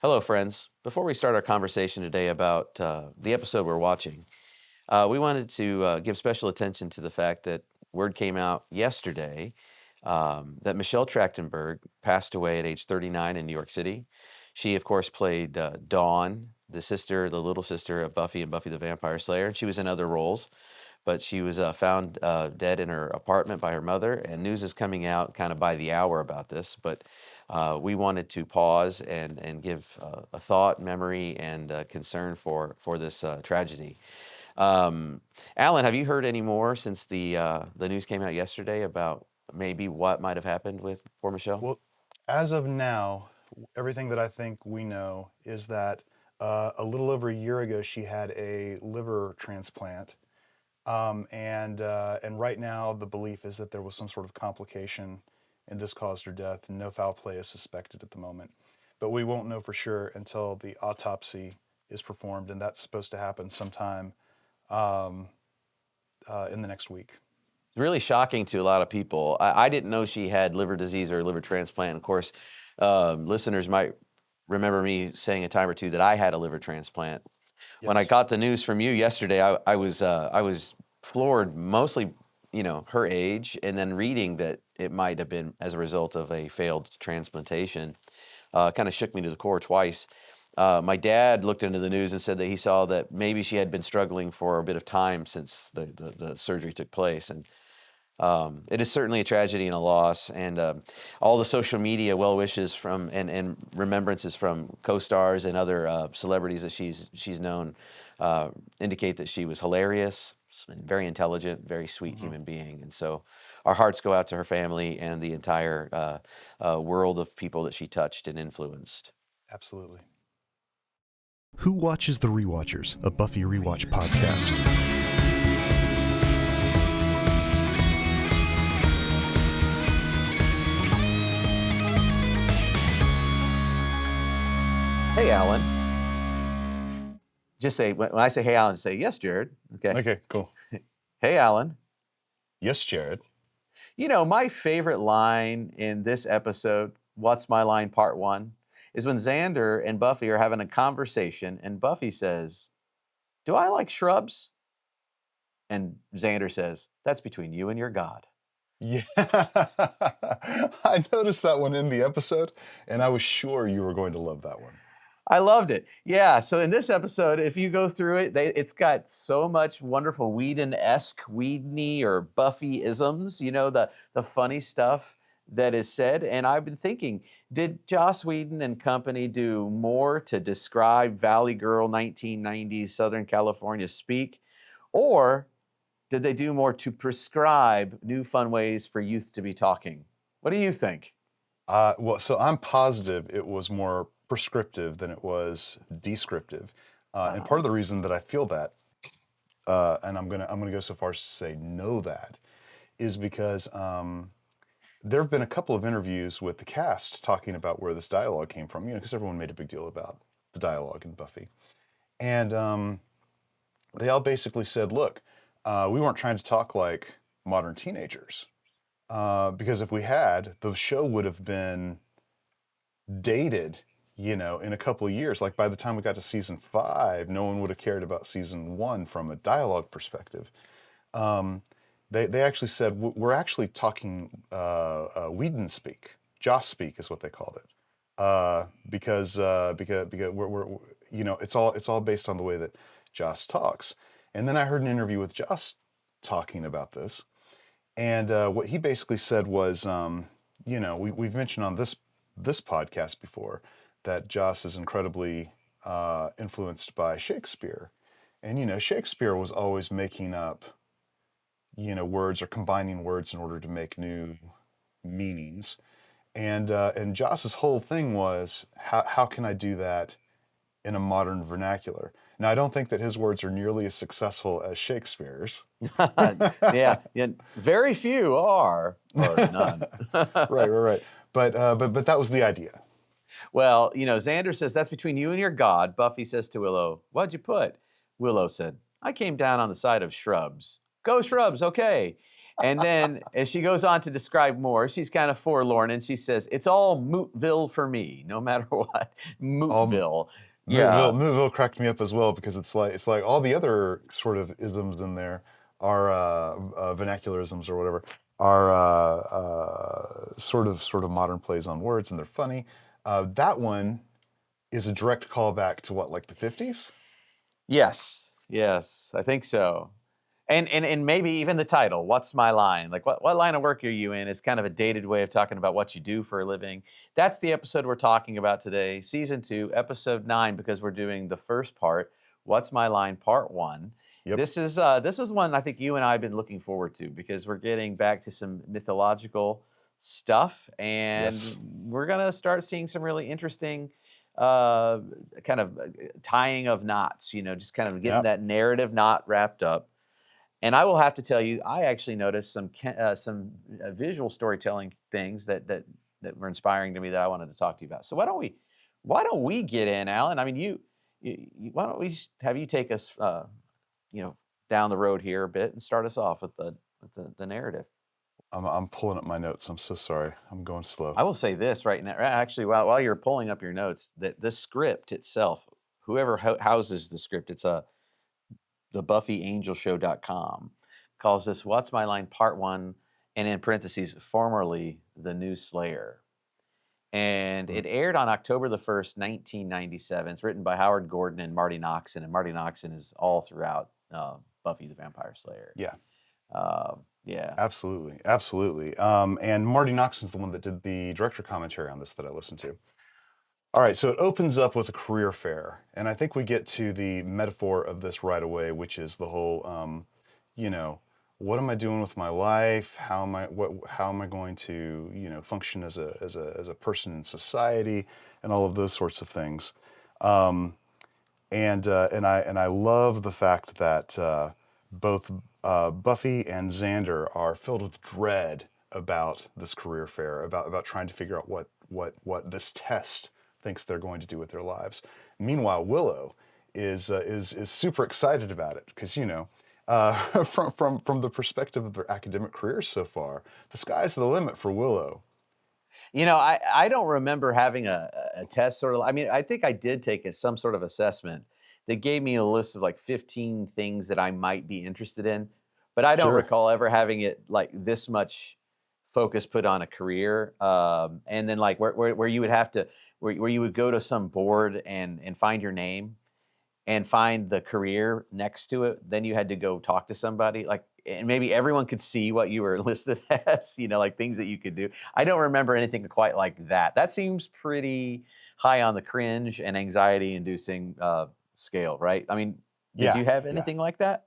Hello, friends. Before we start our conversation today about the episode we're watching, we wanted to give special attention to the fact that word came out yesterday that Michelle Trachtenberg passed away at age 39 in New York City. She, of course, played Dawn, the little sister of Buffy and Buffy the Vampire Slayer, and she was in other roles. But she was found dead in her apartment by her mother, and news is coming out kind of by the hour about this. But we wanted to pause and give a thought, memory, and concern for this tragedy. Um, Alan, have you heard any more since the news came out yesterday about maybe what might have happened with poor Michelle? Well, as of now, everything that I think we know is that a little over a year ago she had a liver transplant, and right now the belief is that there was some sort of complication, and this caused her death. And no foul play is suspected at the moment, but we won't know for sure until the autopsy is performed, and that's supposed to happen sometime um, in the next week. It's really shocking to a lot of people. I didn't know she had liver disease or liver transplant. Of course, listeners might remember me saying a time or two that I had a liver transplant. When I Yes. got the news from you yesterday, I was floored, mostly, her age, and then reading that it might have been as a result of a failed transplantation. Kind of shook me to the core twice. My dad looked into the news and said that he saw that maybe she had been struggling for a bit of time since the surgery took place, and it is certainly a tragedy and a loss, and all the social media well wishes from and remembrances from co-stars and other celebrities that she's known indicate that she was hilarious, very intelligent, very sweet Hmm. human being, and so our hearts go out to her family and the entire world of people that she touched and influenced. Absolutely. Who watches The Rewatchers, a Buffy rewatch podcast? Hey, Alan. Just say when I say hey, Alan, say yes, Jared. Okay. Okay, cool. Hey, Alan. Yes, Jarrod. My favorite line in this episode, What's My Line Part 1, is when Xander and Buffy are having a conversation, and Buffy says, Do I like shrubs? And Xander says, That's between you and your God. Yeah, I noticed that one in the episode, and I was sure you were going to love that one. I loved it. Yeah, so in this episode, if you go through it, it's got so much wonderful Whedon-esque, Whedon-y or Buffy-isms, the funny stuff that is said. And I've been thinking, did Joss Whedon and company do more to describe Valley Girl 1990s Southern California speak? Or did they do more to prescribe new fun ways for youth to be talking? What do you think? Well, so I'm positive it was more prescriptive than it was descriptive, and part Uh, of the reason that I feel that, and I'm gonna go so far as to say know that, is because there have been a couple of interviews with the cast talking about where this dialogue came from. Because everyone made a big deal about the dialogue in Buffy, and they all basically said, "Look, we weren't trying to talk like modern teenagers." Because if we had, the show would have been dated, in a couple of years. Like by the time we got to season 5, no one would have cared about season 1 from a dialogue perspective. Um, they actually said we're actually talking Whedon speak, Joss speak is what they called it, because we're it's all based on the way that Joss talks. And then I heard an interview with Joss talking about this. And what he basically said was, we've mentioned on this podcast before that Joss is incredibly influenced by Shakespeare, and Shakespeare was always making up words or combining words in order to make new meanings, and Joss's whole thing was how can I do that in a modern vernacular? Now I don't think that his words are nearly as successful as Shakespeare's. yeah, yeah, very few are, or none. Right, right, right. But that was the idea. Well, Xander says, that's between you and your God. Buffy says to Willow, what'd you put? Willow said, I came down on the side of shrubs. Go shrubs, okay. And then as she goes on to describe more, she's kind of forlorn, and she says, "It's all Mootville for me, no matter what." Mootville. Yeah. Mootville cracked me up as well because it's like all the other sort of isms in there are vernacularisms or whatever are sort of modern plays on words, and they're funny. That one is a direct callback to what, like the 50s? Yes. Yes, I think so. And maybe even the title, "What's My Line?" Like, what line of work are you in? Is kind of a dated way of talking about what you do for a living. That's the episode we're talking about today, season 2, episode 9, because we're doing the first part, "What's My Line?" part 1. Yep. This is one I think you and I have been looking forward to because we're getting back to some mythological stuff, and Yes. we're gonna start seeing some really interesting kind of tying of knots. Just kind of getting Yep. that narrative knot wrapped up. And I will have to tell you, I actually noticed some visual storytelling things that were inspiring to me that I wanted to talk to you about. So why don't we get in, Alan? I mean, why don't we have you take us down the road here a bit and start us off with the narrative. I'm pulling up my notes. I'm so sorry. I'm going slow. I will say this right now. Actually, while you're pulling up your notes, that the script itself, whoever houses the script, it's the BuffyAngelShow.com, calls this "What's My Line?" Part 1, and in parentheses, formerly the new Slayer. And it aired on October the 1st, 1997. It's written by Howard Gordon and Marti Noxon, and Marti Noxon is all throughout Buffy the Vampire Slayer. Yeah. Yeah. Absolutely. Absolutely. And Marti Noxon's the one that did the director commentary on this that I listened to. All right, so it opens up with a career fair, and I think we get to the metaphor of this right away, which is the whole, what am I doing with my life? How am I going to, function as a person in society, and all of those sorts of things. And I love the fact that both Buffy and Xander are filled with dread about this career fair, about trying to figure out what this test thinks they're going to do with their lives. Meanwhile, Willow is super excited about it because from the perspective of their academic careers so far, the sky's the limit for Willow. I don't remember having a test sort of. I mean, I think I did take some sort of assessment that gave me a list of like 15 things that I might be interested in, but I don't Sure. recall ever having it like this much focus put on a career. And then like where you would have to where you would go to some board and find your name and find the career next to it. Then you had to go talk to somebody like, and maybe everyone could see what you were listed as, like things that you could do. I don't remember anything quite like that. That seems pretty high on the cringe and anxiety inducing scale, right? I mean, did you have anything like that?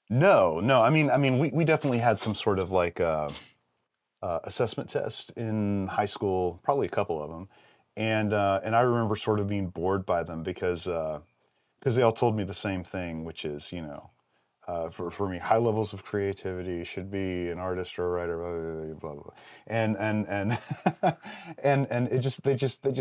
No. I mean, we definitely had some sort of like assessment test in high school, probably a couple of them, and I remember sort of being bored by them because they all told me the same thing, which is for me, high levels of creativity, should be an artist or a writer, blah blah blah, and and they just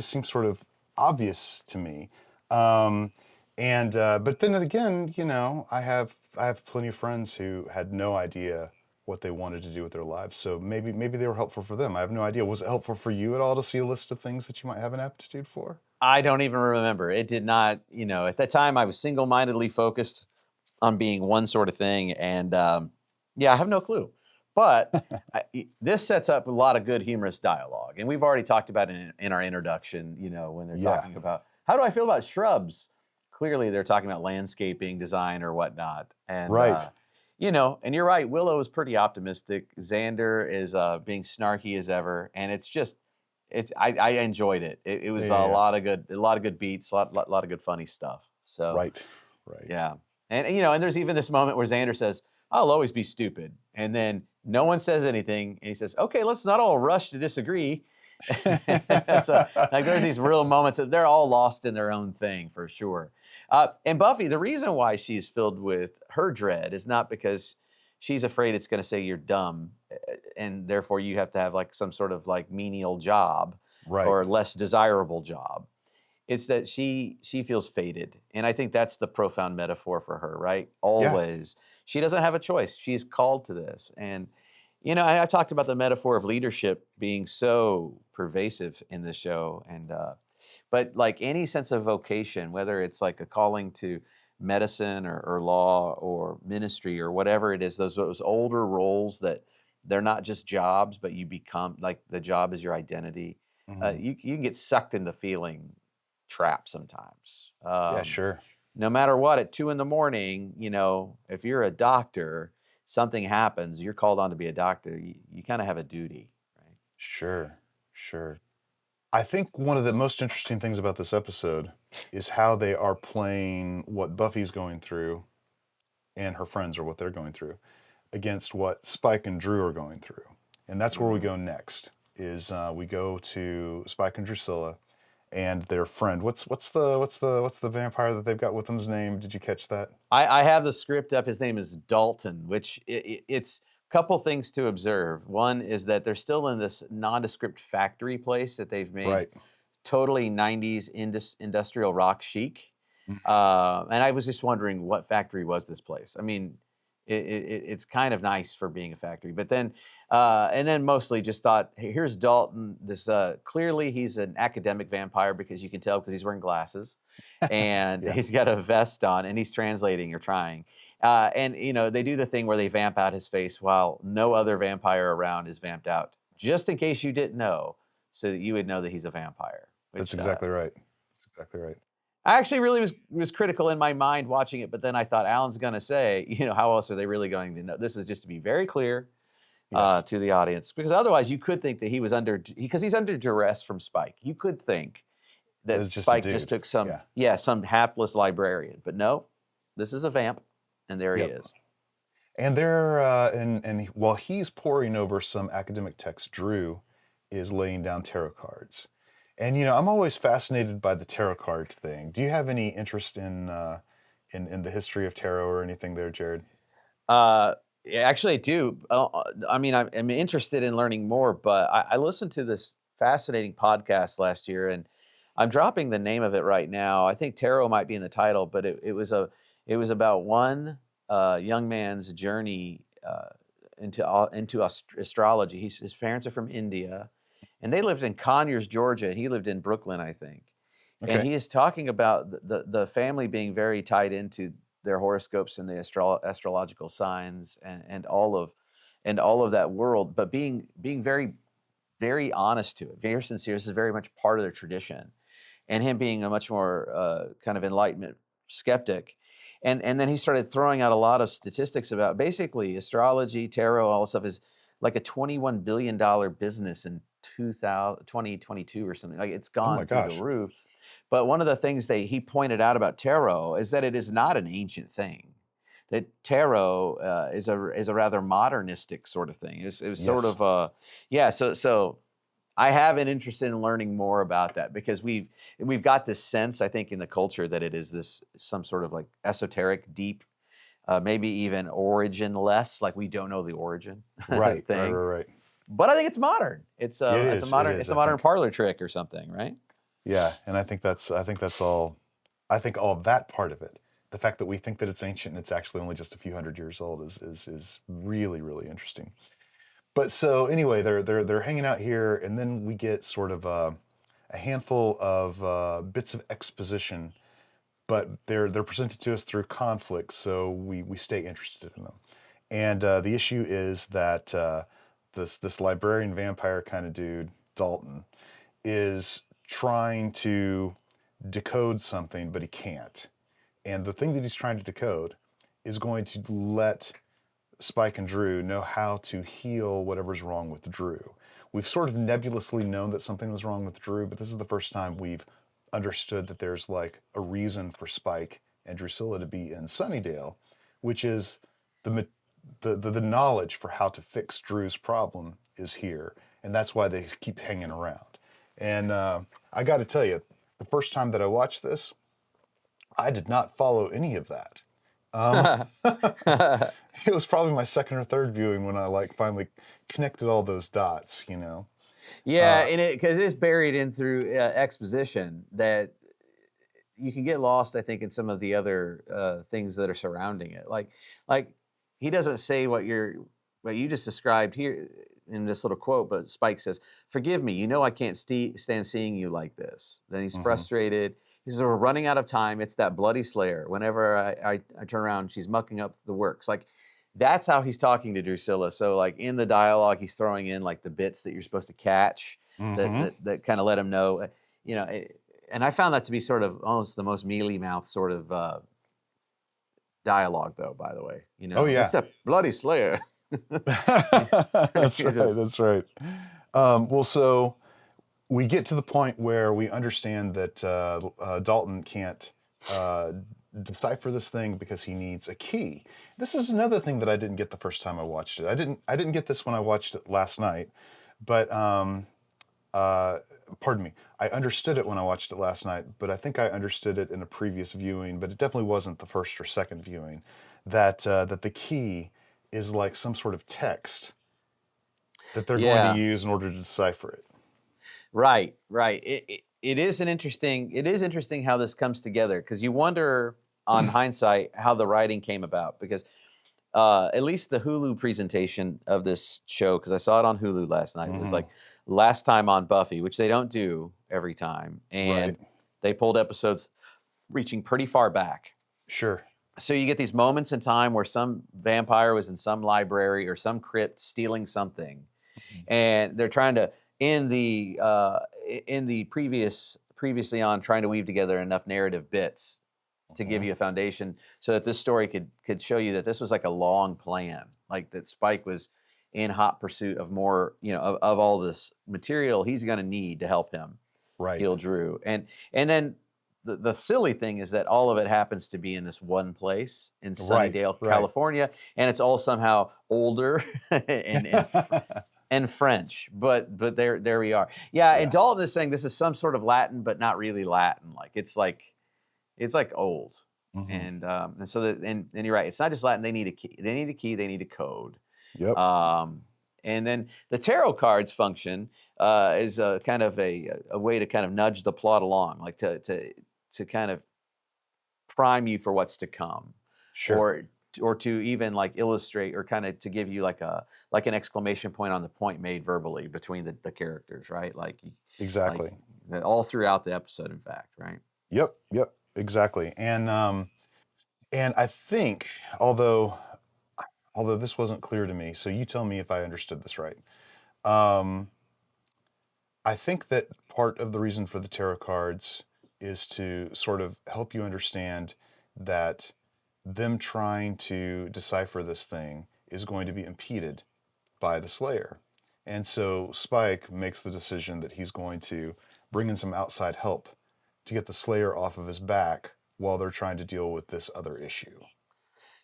seem sort of obvious to me. But then again, I have plenty of friends who had no idea what they wanted to do with their lives. So maybe they were helpful for them. I have no idea. Was it helpful for you at all to see a list of things that you might have an aptitude for? I don't even remember. It did not, at that time I was single-mindedly focused on being one sort of thing. And I have no clue. But this sets up a lot of good humorous dialogue. And we've already talked about it in our introduction, when they're talking about, how do I feel about shrubs? Clearly they're talking about landscaping, design, or whatnot. And, right. And you're right, Willow is pretty optimistic. Xander is being snarky as ever. And I enjoyed it. It was a lot of good beats, a lot of good funny stuff. So right. Yeah. And there's even this moment where Xander says, "I'll always be stupid." And then no one says anything. And he says, "Okay, let's not all rush to disagree." So like there's these real moments that they're all lost in their own thing for sure. And Buffy, the reason why she's filled with her dread is not because she's afraid it's going to say you're dumb and therefore you have to have like some sort of like menial job or less desirable job. It's that she feels fated. And I think that's the profound metaphor for her, right? Always. Yeah. She doesn't have a choice. She's called to this. And, You know, I talked about the metaphor of leadership being so pervasive in the show, and but like any sense of vocation, whether it's like a calling to medicine or law or ministry or whatever it is, those older roles that they're not just jobs, but you become like the job is your identity. Hmm. You can get sucked into feeling trapped sometimes. Yeah, sure. No matter what, at 2 in the morning, you know, if you're a doctor, something happens, you're called on to be a doctor. You kind of have a duty, right? Sure, sure. I think one of the most interesting things about this episode is how they are playing what Buffy's going through and her friends, or what they're going through, against what Spike and Drew are going through. And that's where we Mm. go next. Is we go to Spike and Drusilla and their friend. What's the vampire that they've got with them's name? Did you catch that? I have the script up. His name is Dalton, which it's a couple things to observe. One is that they're still in this nondescript factory place that they've made Right. totally 90s industrial rock chic. Mhm. And I was just wondering what factory was this place. I mean, it's kind of nice for being a factory, but then, and then mostly just thought, hey, here's Dalton. This clearly he's an academic vampire because you can tell because he's wearing glasses, and Yeah. he's got a vest on, and he's translating or trying. And you know they do the thing where they vamp out his face while no other vampire around is vamped out, just in case you didn't know, so that you would know that he's a vampire. That's Which exactly right. That's exactly right. I actually really was critical in my mind watching it, but then I thought Alan's going to say, you know, how else are they really going to know? This is just to be very clear Yes. to the audience, because otherwise you could think that he was because he's under duress from Spike. You could think That that is just a Spike just dude. took some, Yeah. yeah, some hapless librarian, but no, this is a vamp, and there he Yep. is. And they're while he's poring over some academic text, Drew is laying down tarot cards. And I'm always fascinated by the tarot card thing. Do you have any interest in the history of tarot or anything there, Jared? Yeah, actually, I do. I mean, I'm interested in learning more, but I listened to this fascinating podcast last year, and I'm dropping the name of it right now. I think tarot might be in the title, but it was about one young man's journey into astrology. His parents are from India, and they lived in Conyers, Georgia, and he lived in Brooklyn, I think. And Okay. he is talking about the family being very tied into their horoscopes and the astrological signs and all of that world, but being very very honest to it, very sincere. This is very much part of their tradition, and him being a much more kind of enlightenment skeptic. And then he started throwing out a lot of statistics about basically astrology, tarot, all this stuff is like a $21 billion business in 2022 or something. Like it's Oh my gone through the gosh. roof. But one of the things that he pointed out about tarot is that it is not an ancient thing. That tarot is a rather modernistic sort of thing. It was sort Yes. of yeah. So I have an interest in learning more about that because we've got this sense, I think, in the culture that it is this some sort of like esoteric, deep, maybe even origin-less, like we don't know the origin Right. Right. thing. Right. Right. But I think it's modern. It It's a is. It modern is. it's a I modern think. parlor trick or something, right? Yeah. And I think that's all. I think all that part of it, the fact that we think that it's ancient and it's actually only just a few hundred years old, is really, really interesting. But so anyway, they're hanging out here, and then we get sort of a handful of bits of exposition, but they're presented to us through conflict, so we stay interested in them. And the issue is that this librarian vampire kind of dude, Dalton, is trying to decode something, but he can't. And the thing that he's trying to decode is going to let Spike and Drew know how to heal whatever's wrong with Drew. We've sort of nebulously known that something was wrong with Drew, but this is the first time we've understood that there's like a reason for Spike and Drusilla to be in Sunnydale, which is the the knowledge for how to fix Drew's problem is here, and that's why they keep hanging around. And I got to tell you, the first time that I watched this, I did not follow any of that. It was probably my second or third viewing when I like finally connected all those dots, you know. Yeah, and because it's buried in through exposition that you can get lost, I think, in some of the other things that are surrounding it. Like he doesn't say what you're what you just described here in this little quote, but Spike says, "Forgive me, you know I can't stand seeing you like this." Then he's frustrated. He says, "We're running out of time. It's that bloody Slayer. Whenever I turn around, she's mucking up the works." Like, that's how he's talking to Drusilla. So, like, in the dialogue, he's throwing in, like, the bits that you're supposed to catch that kind of let him know, you know. And I found that to be sort of almost the most mealy mouth sort of dialogue, though, by the way. You know, Oh, yeah. it's that bloody Slayer. That's right. That's right. Well, so we get to the point where we understand that Dalton can't decipher this thing because he needs a key. This is another thing that I didn't get the first time I watched it. I didn't get this when I watched it last night, but pardon me. I understood it when I watched it last night, but I think I understood it in a previous viewing, but it definitely wasn't the first or second viewing, that the key is like some sort of text that they're going to use in order to decipher it. Right. It is interesting how this comes together, because you wonder on hindsight how the writing came about, because at least the Hulu presentation of this show, because I saw it on Hulu last night, it was like last time on Buffy, which they don't do every time, and they pulled episodes reaching pretty far back. Sure. So you get these moments in time where some vampire was in some library or some crypt stealing something, and they're trying to in the previously on trying to weave together enough narrative bits to give you a foundation so that this story could show you that this was like a long plan, like that Spike was in hot pursuit of more, you know, of all this material he's going to need to help him heal Drew. And then the silly thing is that all of it happens to be in this one place in Sunnydale, California, and it's all somehow older and French. But there we are. Yeah, and Dalton is saying this is some sort of Latin, but not really Latin. Like it's like old. And so and you're right. It's not just Latin. They need a key. They need a key. They need a code. Yep. And then the tarot cards function is kind of a way to kind of nudge the plot along, like to kind of prime you for what's to come, or to even like illustrate or kind of to give you like an exclamation point on the point made verbally between the characters, right? Like exactly, like, all throughout the episode, in fact, right? Yep, exactly. And I think, although this wasn't clear to me, so you tell me if I understood this right. I think that part of the reason for the tarot cards is to sort of help you understand that them trying to decipher this thing is going to be impeded by the Slayer. And so Spike makes the decision that he's going to bring in some outside help to get the Slayer off of his back while they're trying to deal with this other issue.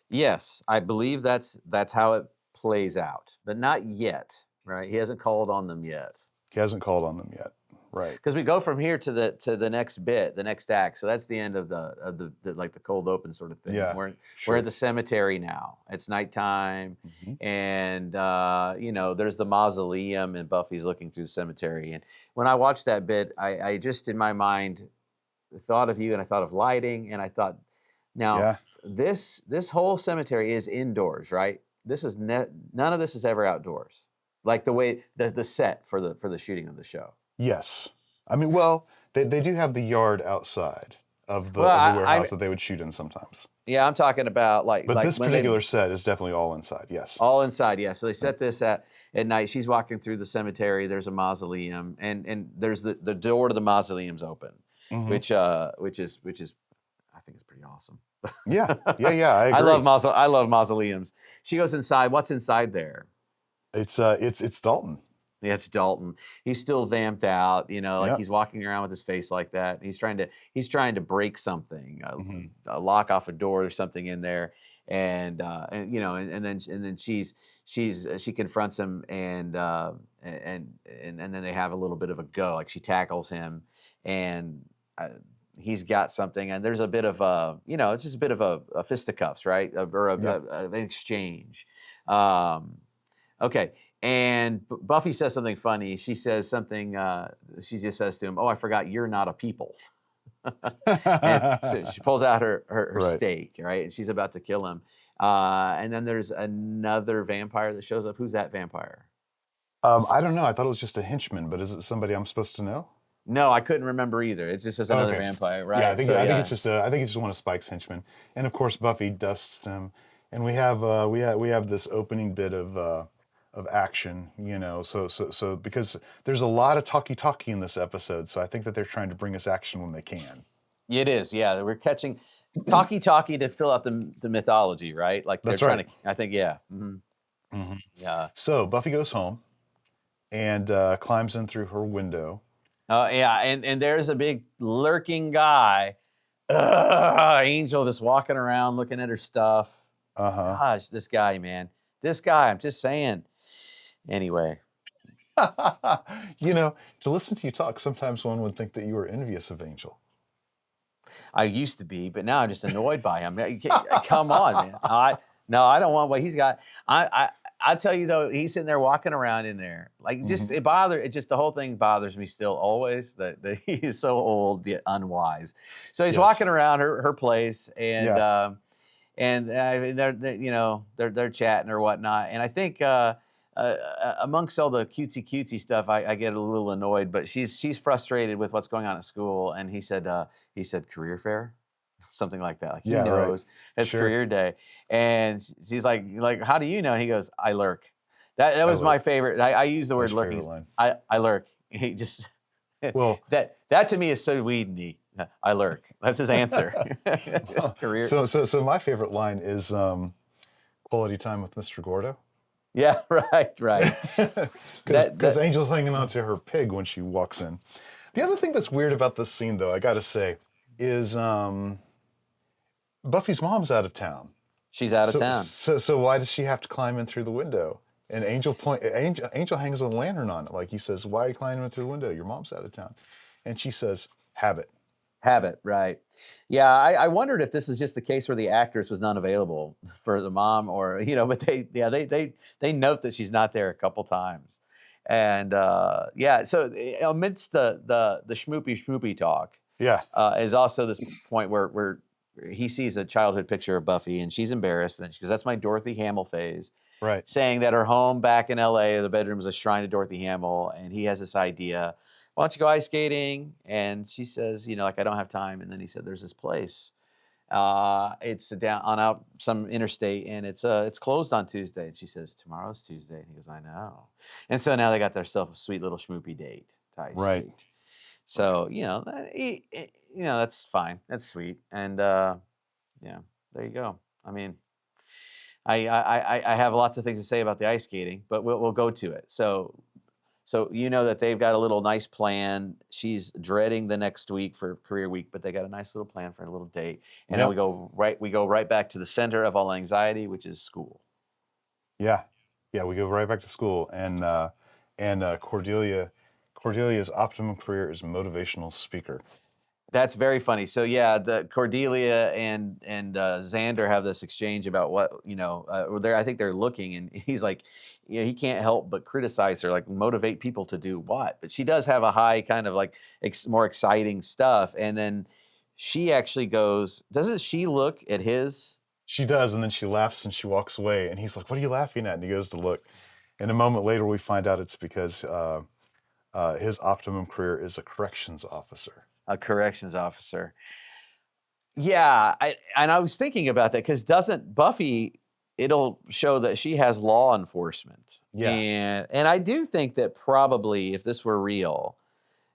Yes, I believe that's how it plays out, but not yet, right? He hasn't called on them yet. He hasn't called on them yet, right? Because we go from here to the next bit, the next act. So that's the end of the like the cold open sort of thing. Yeah, we're at the cemetery now. It's nighttime, and you know, there's the mausoleum, and Buffy's looking through the cemetery. And when I watched that bit, I just in my mind thought of you, and I thought of lighting, and I thought, now this whole cemetery is indoors, right? This is none of this is ever outdoors, like the way the set for the shooting of the show. Yes. I mean, well, they do have the yard outside of the warehouse that they would shoot in sometimes. Yeah, I'm talking about But this particular set is definitely all inside, yes. All inside, yeah. So they set this at night. She's walking through the cemetery. There's a mausoleum, and there's the door to the mausoleum's open, which is I think it's pretty awesome. Yeah, I agree. I love mausoleums. She goes inside. What's inside there? It's Dalton. Yeah, it's Dalton. He's still vamped out, you know, like he's walking around with his face like that. He's trying to break something, lock off a door or something in there, and you know, and then she confronts him, and then they have a little bit of a go. Like she tackles him, and he's got something, and there's a bit of you know, it's just a bit of a fisticuffs, right, or an exchange. Okay. And Buffy says something funny. She says something, she just says to him, "Oh, I forgot you're not a people." And so she pulls out her stake, right? And she's about to kill him. And then there's another vampire that shows up. Who's that vampire? I don't know. I thought it was just a henchman, but is it somebody I'm supposed to know? No, I couldn't remember either. It's just as another Okay. vampire, Yeah, right? So I think yeah, it's just one of Spike's henchmen, and of course Buffy dusts him, and we have this opening bit of action, you know. So because there's a lot of talkie in this episode, so I think that they're trying to bring us action when they can. it is. Yeah, we're catching talkie to fill out the mythology, right? Like they're That's trying right. to. I think yeah. Yeah. So Buffy goes home and climbs in through her window. Oh yeah, and there's a big lurking guy, Angel, just walking around looking at her stuff. Gosh, this guy, man, this guy. I'm just saying. Anyway, You know, to listen to you talk, sometimes one would think that you were envious of Angel. I used to be, but now I'm just annoyed by him. Come on, man. I don't want what he's got. I tell you though, he's sitting there walking around in there, like just the whole thing bothers me still always that he is so old yet unwise. So he's Yes. walking around her place and Yeah. they're chatting or whatnot, and I think amongst all the cutesy stuff, I get a little annoyed. But she's frustrated with what's going on at school, and he said career fair, something like that. Like he Yeah, right. knows it's Sure. career day, and she's like, how do you know? And he goes, I lurk. That was my lurk. favorite. I use the word That's your lurking. favorite line. I lurk. He just Well, that to me is so Whedon-y. I lurk. That's his answer. Career. So my favorite line is quality time with Mr. Gordo. Yeah, right. Because Angel's hanging on to her pig when she walks in. The other thing that's weird about this scene, though, I got to say, is Buffy's mom's out of town. She's out of town. So why does she have to climb in through the window? And Angel hangs a lantern on it. Like he says, why are you climbing in through the window? Your mom's out of town. And she says, habit. Habit, right. Yeah, I wondered if this is just the case where the actress was not available for the mom, or but they note that she's not there a couple times, and so amidst the schmoopy talk, Yeah. is also this point where he sees a childhood picture of Buffy and she's embarrassed, and because that's my Dorothy Hamill phase, Right. saying that her home back in L.A., the bedroom is a shrine to Dorothy Hamill, and he has this idea. Why don't you go ice skating? And she says, I don't have time. And then he said, there's this place. It's down on out some interstate, and it's closed on Tuesday. And she says, tomorrow's Tuesday. And he goes, I know. And so now they got themselves a sweet little schmoopy date to ice Right. skate. So, that's fine. That's sweet. And there you go. I mean, I have lots of things to say about the ice skating, but we'll go to it. So that they've got a little nice plan. She's dreading the next week for career week, but they got a nice little plan for a little date. And then we go right back to the center of all anxiety, which is school. Yeah. Yeah, we go right back to school, and Cordelia's optimum career is motivational speaker. That's very funny. So yeah, the Cordelia and Xander have this exchange about what I think they're looking, and he's like, he can't help but criticize her, like motivate people to do what. But she does have a high kind of like more exciting stuff, and then she actually goes, doesn't she look at his? She does, and then she laughs and she walks away, and he's like, "What are you laughing at?" And he goes to look, and a moment later we find out it's because his optimum career is a corrections officer. A corrections officer. Yeah, I was thinking about that because doesn't Buffy? It'll show that she has law enforcement. Yeah. And I do think that probably if this were real,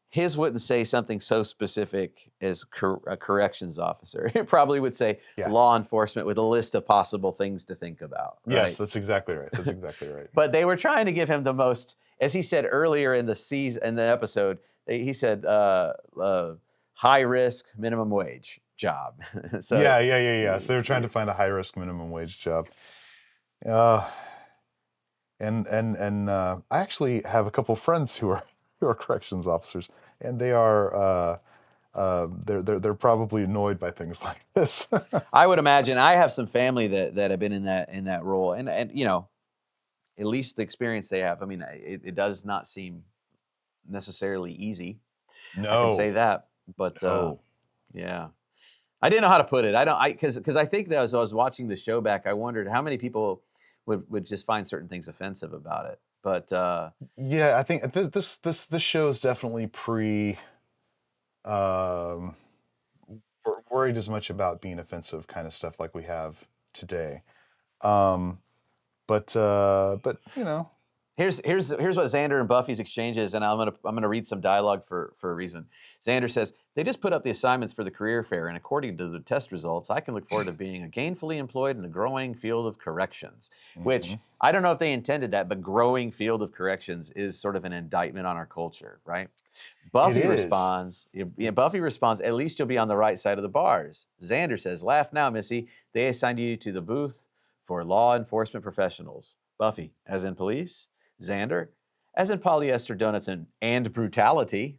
his wouldn't say something so specific as a corrections officer. It probably would say law enforcement with a list of possible things to think about. Right? Yes, that's exactly right. That's exactly right. But they were trying to give him the most, as he said earlier in the episode, he said high risk, minimum wage job. So yeah. So they were trying to find a high risk minimum wage job. And I actually have a couple friends who are corrections officers, and they are they're probably annoyed by things like this. I would imagine. I have some family that have been in that role, and at least the experience they have. I mean, it does not seem necessarily easy. No, I can say that, but no. yeah. I didn't know how to put it. Because I think that as I was watching the show back, I wondered how many people would just find certain things offensive about it. But Yeah, I think this show is definitely um, worried as much about being offensive kind of stuff like we have today. Um, but you know, here's what Xander and Buffy's exchange is, and I'm gonna read some dialogue for a reason. Xander says, "They just put up the assignments for the career fair, and according to the test results, I can look forward to being a gainfully employed in a growing field of corrections." Which I don't know if they intended that, but growing field of corrections is sort of an indictment on our culture, right? it Buffy is. responds, Buffy responds, "At least you'll be on the right side of the bars." Xander says, "Laugh now, Missy. They assigned you to the booth for law enforcement professionals." Buffy, as in police. Xander, as in polyester donuts and brutality.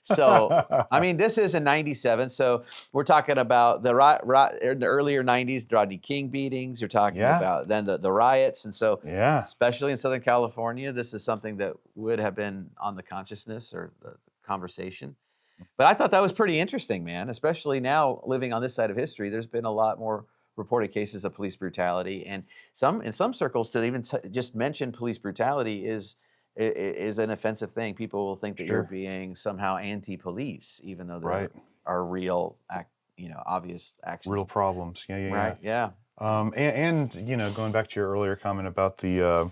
So, I mean, this is in '97. So we're talking about in the earlier '90s, Rodney King beatings. You're talking Yeah, about then the riots. And so, yeah, especially in Southern California, this is something that would have been on the consciousness or the conversation. But I thought that was pretty interesting, man, especially now living on this side of history. There's been a lot more reported cases of police brutality, and in some circles to even just mention police brutality is an offensive thing. People will think that you're sure, being somehow anti-police, even though right. there are real, obvious Real actions. problems. Yeah, yeah, yeah. Right? Yeah. And you know, going back to your earlier comment about the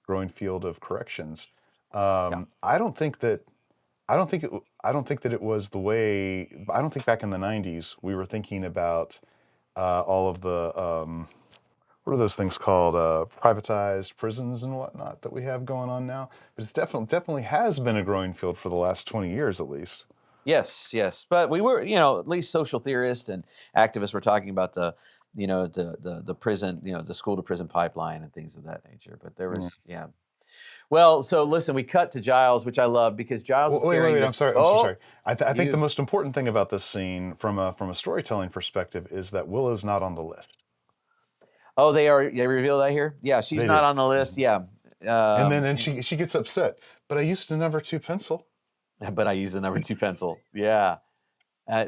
growing field of corrections, Yeah. I don't think that I don't think that it was the way. I don't think back in the '90s we were thinking about all of the what are those things called, privatized prisons and whatnot that we have going on now. But it's definitely has been a growing field for the last 20 years at least. Yes, yes. But we were, at least social theorists and activists were talking about the prison, the school to prison pipeline and things of that nature. But there Yeah. was, yeah. Well, so listen, we cut to Giles, which I love because Giles is Wait, carrying I'm this. sorry. I'm so Oh, sorry. I think the you. most important thing about this scene, from a storytelling perspective, is that Willow's not on the list. Oh, they revealed that here. Yeah, she's They not do. on the list. Yeah. And she gets upset. But I used a number 2 pencil. But I use the number 2 pencil. Yeah. Uh,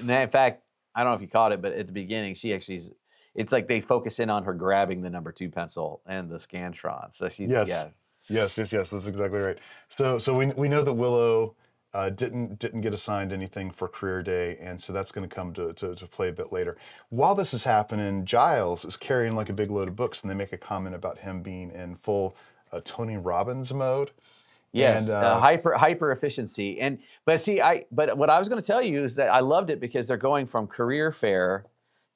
in fact, I don't know if you caught it, but at the beginning, it's like they focus in on her grabbing the number 2 pencil and the Scantron. So Yes. Yes. That's exactly right. So we know that Willow didn't get assigned anything for career day, and so that's going to come to play a bit later. While this is happening, Giles is carrying like a big load of books, and they make a comment about him being in full Tony Robbins mode. And Yes, hyper efficiency. But what I was going to tell you is that I loved it because they're going from career fair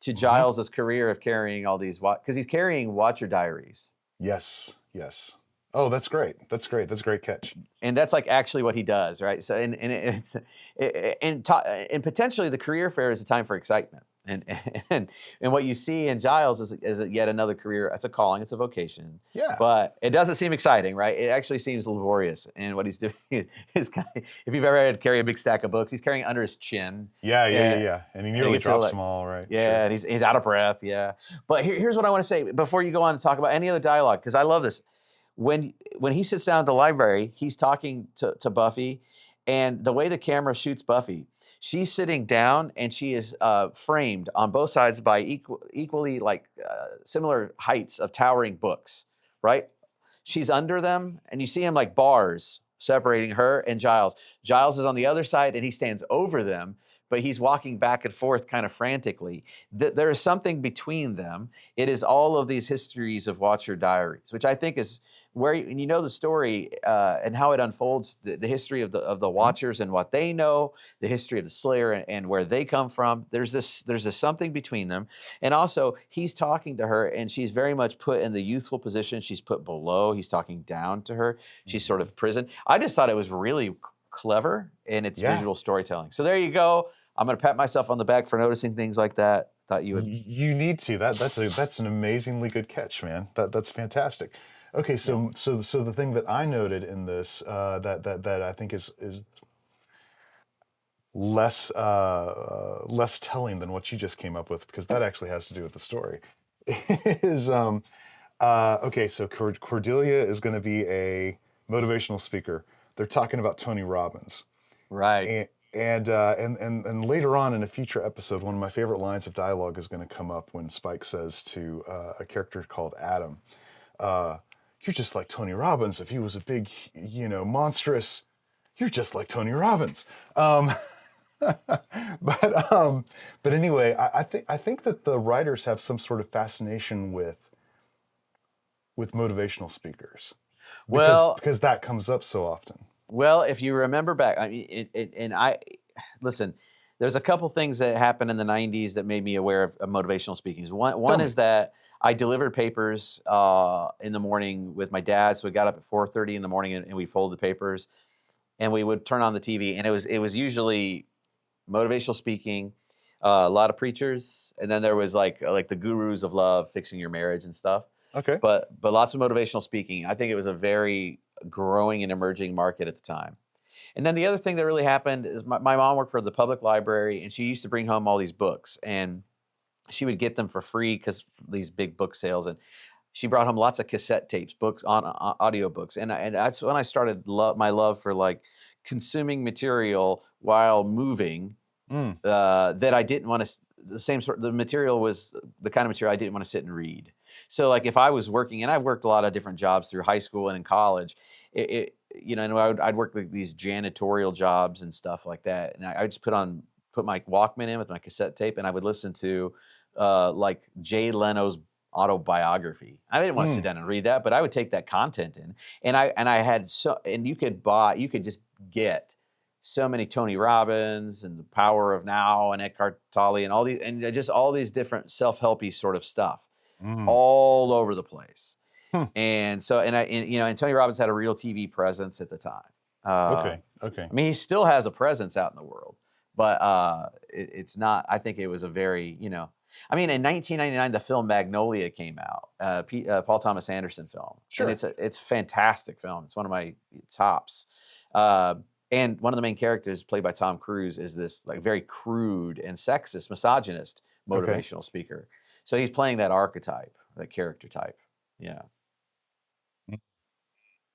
to mhm. Giles's career of carrying all these because he's carrying Watcher diaries. Yes. Oh, that's great. That's great. That's a great catch. And that's like actually what he does, right? So and potentially the career fair is a time for excitement, and and what you see in Giles is yet another career. It's a calling, it's a vocation, Yeah. but it doesn't seem exciting, right? It actually seems laborious. And what he's doing is if you've ever had to carry a big stack of books, he's carrying under his chin. Yeah. And he And he nearly gets drops like, them all, right? yeah, Sure. and he's out of breath, yeah. But here's what I want to say before you go on and talk about any other dialogue, because I love this. When he sits down at the library, he's talking to Buffy, and the way the camera shoots Buffy, she's sitting down and she is framed on both sides by equally like similar heights of towering books, right? She's under them, and you see him like bars separating her and Giles. Giles is on the other side, and he stands over them, but he's walking back and forth kind of frantically. There is something between them. It is all of these histories of Watcher diaries, which I think is where you know the story and how it unfolds, the history of the Mhm. Watchers and what they know, the history of the Slayer and where they come from. There's this something between them, and also he's talking to her, and she's very much put in the youthful position. She's put below. He's talking down to her. She's sort Mhm. of prison. I just thought it was really clever in its Yeah. visual storytelling. So there you go. I'm going to pat myself on the back for noticing things like that. Thought you would. You need to. That's an amazingly good catch, man. That's fantastic. Okay, Yeah. so the thing that I noted in this that I think is less telling than what you just came up with, because that actually has to do with the story, is okay. So Cordelia is going to be a motivational speaker. They're talking about Tony Robbins. Right. And later on in a future episode, one of my favorite lines of dialogue is going to come up when Spike says to a character called Adam, "You're just like Tony Robbins. If he was a big, monstrous, you're just like Tony Robbins." But anyway, I think that the writers have some sort of fascination with motivational speakers Well, because that comes up so often. Well, if you remember back, I mean, listen. There's a couple things that happened in the '90s that made me aware of motivational speaking. One is that I delivered papers in the morning with my dad, so we got up at 4:30 in the morning and we folded papers, and we would turn on the TV, and it was usually motivational speaking, a lot of preachers, and then there was like the gurus of love, fixing your marriage and stuff. Okay. But lots of motivational speaking. I think it was a very growing and emerging market at the time. And then the other thing that really happened is my mom worked for the public library, and she used to bring home all these books, and she would get them for free because these big book sales. And she brought home lots of cassette tapes, books on audio books, and that's when I started my love for like consuming material while moving. That I didn't want to. The material was the kind of material I didn't want to sit and read. So like if I was working, and I've worked a lot of different jobs through high school and in college, I'd work like these janitorial jobs and stuff like that, and I would just put my Walkman in with my cassette tape, and I would listen to like Jay Leno's autobiography. I didn't want to sit down and read that, but I would take that content in, and I had you could just get so many Tony Robbins and The Power of Now and Eckhart Tolle and all these different self-helpy sort of stuff all over the place. And so, and Tony Robbins had a real TV presence at the time. Okay. I mean, he still has a presence out in the world, but it's not. I think it was a very, I mean, in 1999, the film Magnolia came out, Paul Thomas Anderson film. Sure. And it's a fantastic film. It's one of my tops. And one of the main characters, played by Tom Cruise, is this like very crude and sexist, misogynist motivational speaker. So he's playing that archetype, that character type. Yeah.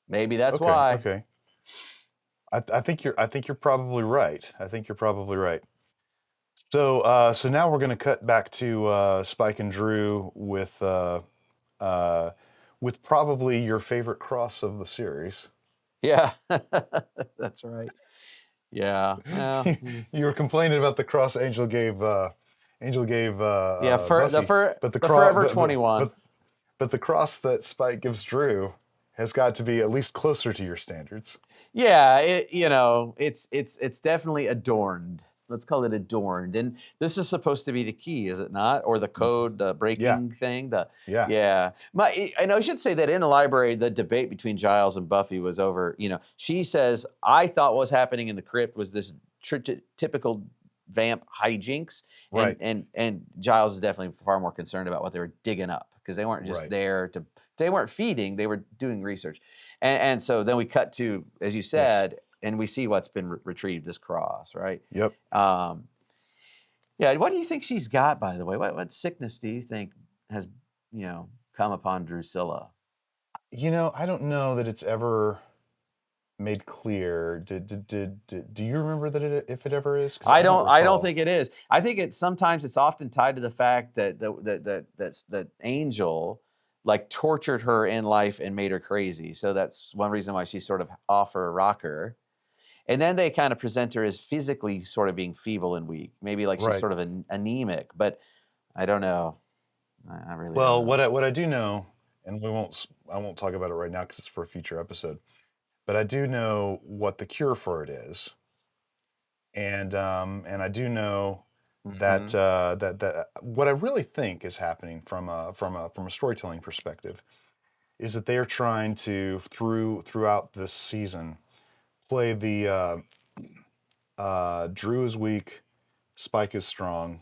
Maybe that's why. Okay. I think you're probably right. So now we're going to cut back to Spike and Drew with probably your favorite cross of the series. Yeah, that's right. Yeah. Well, You were complaining about the cross Angel gave. Yeah, but the Buffy, Forever 21. But the cross that Spike gives Drew has got to be at least closer to your standards. Yeah, it's definitely adorned. Let's call it adorned. And this is supposed to be the key, is it not? Or the code, the breaking thing. Yeah. I know I should say that in the library, the debate between Giles and Buffy was over. She says, I thought what was happening in the crypt was this typical vamp hijinks. Right. And Giles is definitely far more concerned about what they were digging up, because they weren't just they weren't feeding, they were doing research. And so then we cut to, as you said, and we see what's been retrieved, this cross, right? Yep. Yeah, what do you think she's got, by the way? What sickness do you think has, come upon Drusilla? I don't know that it's ever made clear. Do you remember that if it ever is? 'Cause I don't recall. think it is. I think sometimes it's often tied to the fact that Angel like tortured her in life and made her crazy. So that's one reason why she's sort of off her rocker. And then they kind of present her as physically sort of being feeble and weak. Maybe like she's sort of anemic, but I don't know. I really Well, don't know. what I do know, and I won't talk about it right now because it's for a future episode, but I do know what the cure for it is, and I do know that what I really think is happening from a storytelling perspective is that they are trying to throughout this season play the Drew is weak, Spike is strong,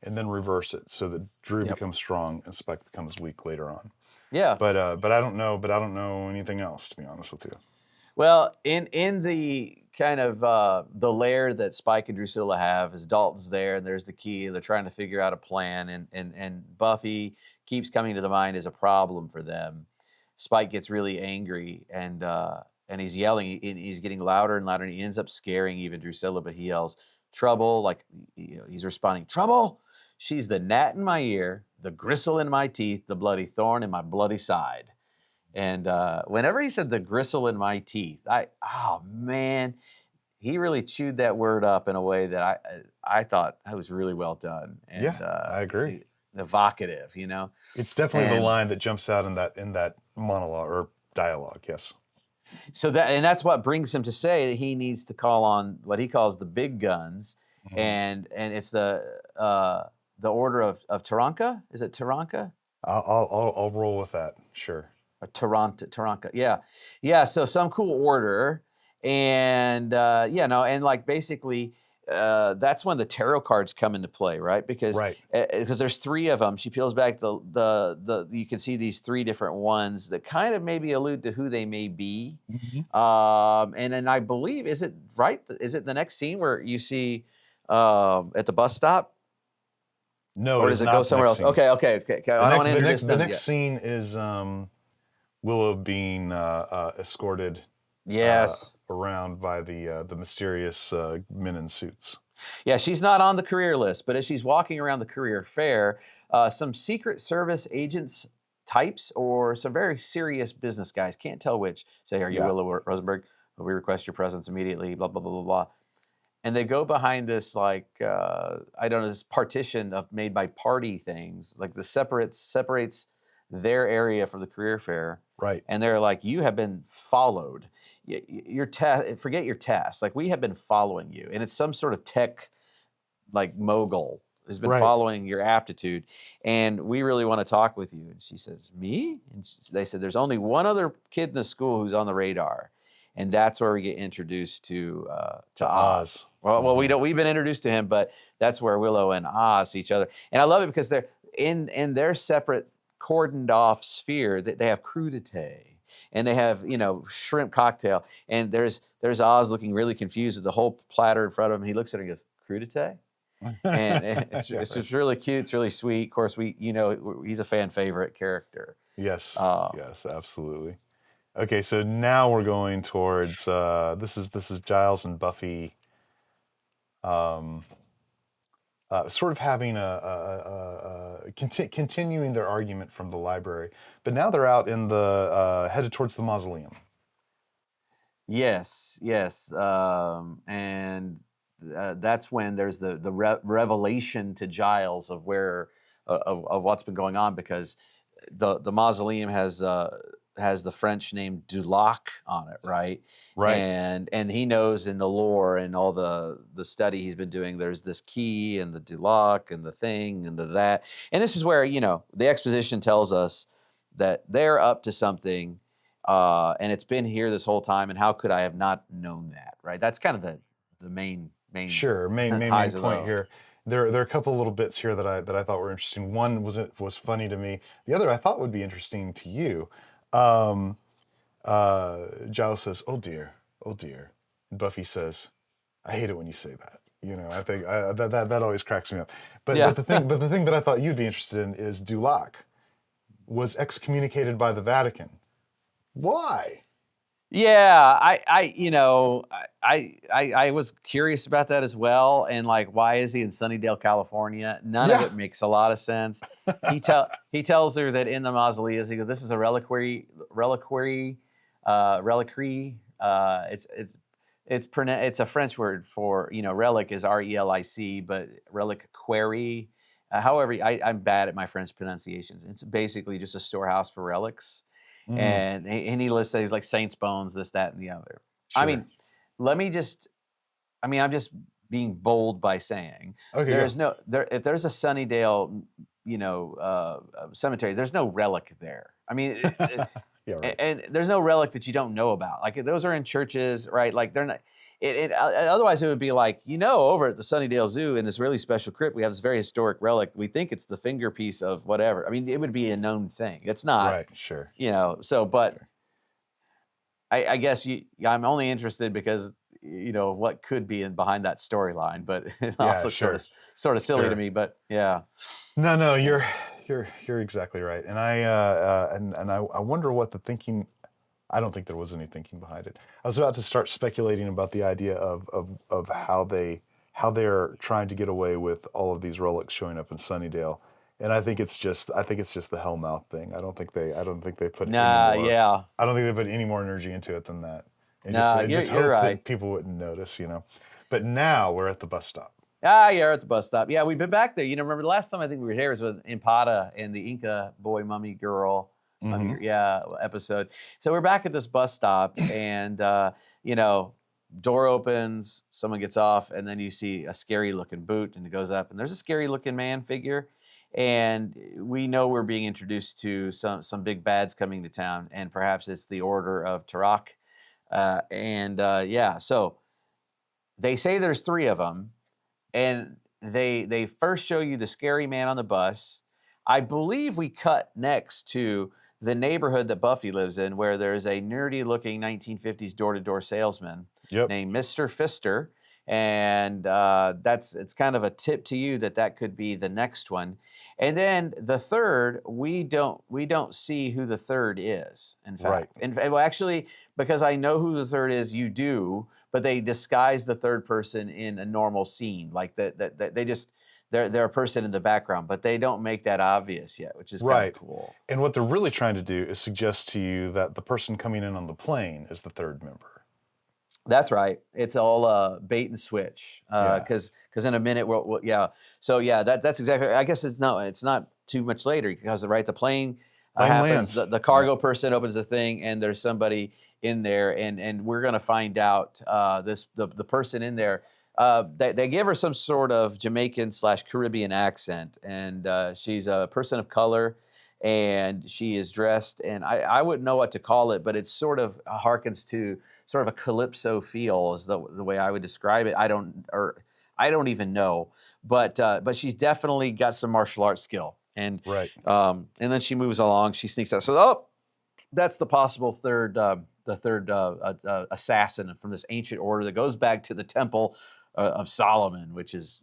and then reverse it so that Drew becomes strong and Spike becomes weak later on. Yeah. But I don't know anything else, to be honest with you. Well, in the kind of the lair that Spike and Drusilla have, is Dalton's there, and there's the key, and they're trying to figure out a plan, and Buffy keeps coming to the mind as a problem for them. Spike gets really angry, and and he's yelling. He's getting louder and louder, and he ends up scaring even Drusilla. But he yells, "Trouble!" Like he's responding, "Trouble! She's the gnat in my ear, the gristle in my teeth, the bloody thorn in my bloody side." And whenever he said the gristle in my teeth, oh man, he really chewed that word up in a way that I thought that was really well done. And Yeah, I agree. Evocative, you know. It's definitely the And line that jumps out in that monologue or dialogue. Yes. so that's what brings him to say that he needs to call on what he calls the big guns, Mhm. and it's the order of Taranka. Is it Taranka? I'll roll with that. Sure. Or Taranka. Yeah. So some cool order, and and like basically, that's when the tarot cards come into play, right? Because Right. there's three of them. She peels back the you can see these three different ones that kind of maybe allude to who they may be. Mhm. And then I believe, is it right? Is it the next scene where you see at the bus stop? No, Or it does is it not go the somewhere next else? scene. Okay. I don't want to introduce The them next yet. scene is Willow being escorted Yes. around by the mysterious men in suits. Yeah, she's not on the career list, but as she's walking around the career fair, some Secret Service agents types or some very serious business guys, can't tell which, say, "Are you Yeah. Willow Rosenberg? We request your presence immediately," blah, blah, blah, blah, blah. And they go behind this, like, I don't know, this partition made by party things, like the separates their area from the career fair. Right. And they're like, "You have been followed. Your test, forget your test. Like, we have been following you." And it's some sort of tech, like, mogul who's been Right. following your aptitude. And we really want to talk with you. And she says, "Me?" And they said, "There's only one other kid in the school who's on the radar." And that's where we get introduced to Oz. Well, we've been introduced to him, but that's where Willow and Oz see each other. And I love it because they're in their separate cordoned off sphere. They have crudité, and they have shrimp cocktail. And there's Oz looking really confused with the whole platter in front of him. He looks at her and goes, "Crudité?" And it's just really cute. It's really sweet. Of course, he's a fan favorite character. Yes. Yes, absolutely. Okay, so now we're going towards this is Giles and Buffy, sort of having continuing their argument from the library, but now they're out in the headed towards the mausoleum. Yes, and that's when there's the revelation to Giles of where of what's been going on, because the mausoleum has the French name Dulac on it, right? Right. And he knows in the lore and all the study he's been doing, there's this key and the Dulac and the thing and that. And this is where, the exposition tells us that they're up to something, and it's been here this whole time, and how could I have not known that, right? That's kind of the main Sure, main point here. There are a couple little bits here that I thought were interesting. One was funny to me. The other I thought would be interesting to you. Giles says, "Oh dear, oh dear." And Buffy says, "I hate it when you say that." I think that always cracks me up. But the thing that I thought you'd be interested in is Dulac was excommunicated by the Vatican. Why? Yeah, I was curious about that as well, and like, why is he in Sunnydale, California? None of it makes a lot of sense. He tells her that in the mausoleum, he goes, "This is a reliquary. It's a French word for, relic is RELIC, but reliquary. However, I'm bad at my French pronunciations. It's basically just a storehouse for relics." And he lists things like saints' bones, this, that, and the other. Sure. I mean, I'm just being bold by saying, Okay, if there's a Sunnydale, cemetery, there's no relic there. I mean, Yeah, right. and there's no relic that you don't know about. Like, those are in churches, right? Like, they're not. Otherwise, it would be like, over at the Sunnydale Zoo in this really special crypt, we have this very historic relic. We think it's the finger piece of whatever. I mean, it would be a known thing. It's not. Right. Sure. So, but Sure. I guess I'm only interested because what could be behind that storyline, but it also sure. sort of silly Sure. to me. But yeah. No, you're exactly right. And I wonder what the thinking. I don't think there was any thinking behind it. I was about to start speculating about the idea of how they're trying to get away with all of these relics showing up in Sunnydale. And I think it's just the Hellmouth thing. I don't think they put any Nah, more yeah. I don't think they put any more energy into it than that. And Nah, I you're just hope right. that people wouldn't notice, you know. But now we're at the bus stop. Ah, yeah, we're at the bus stop. Yeah, we've been back there. You know, remember the last time I think we were here was with Impata and the Inca boy, mummy girl, episode. So we're back at this bus stop, and you know, door opens, someone gets off, and then you see a scary looking boot, and it goes up, and there's a scary looking man figure, and we know we're being introduced to some big bads coming to town, and perhaps it's the Order of Tarak, yeah, so they say there's 3 of them. And they first show you the scary man on the bus. I believe we cut next to the neighborhood that Buffy lives in, where there's a nerdy-looking 1950s door-to-door salesman named Mr. Fister, and it's kind of a tip to you that could be the next one. And then the third, we don't see who the third is. In fact, Right. and well, actually, because I know who the third is, you do. But they disguise the third person in a normal scene, like that they just they're a person in the background, but they don't make that obvious yet, which is kind of cool. And what they're really trying to do is suggest to you that the person coming in on the plane is the third member. That's right. It's all bait and switch. Because in a minute, yeah. So yeah, that's exactly. I guess it's not too much later because the plane happens. The cargo person opens the thing, and there's somebody in there, and we're going to find out the person in there. They give her some sort of Jamaican/Caribbean accent, and she's a person of color, and she is dressed, and I wouldn't know what to call it, but it sort of harkens to sort of a calypso feel is the way I would describe it. I don't even know, but she's definitely got some martial arts skill, and and then she moves along. She sneaks out. So that's the possible third assassin from this ancient order that goes back to the Temple of Solomon, which is,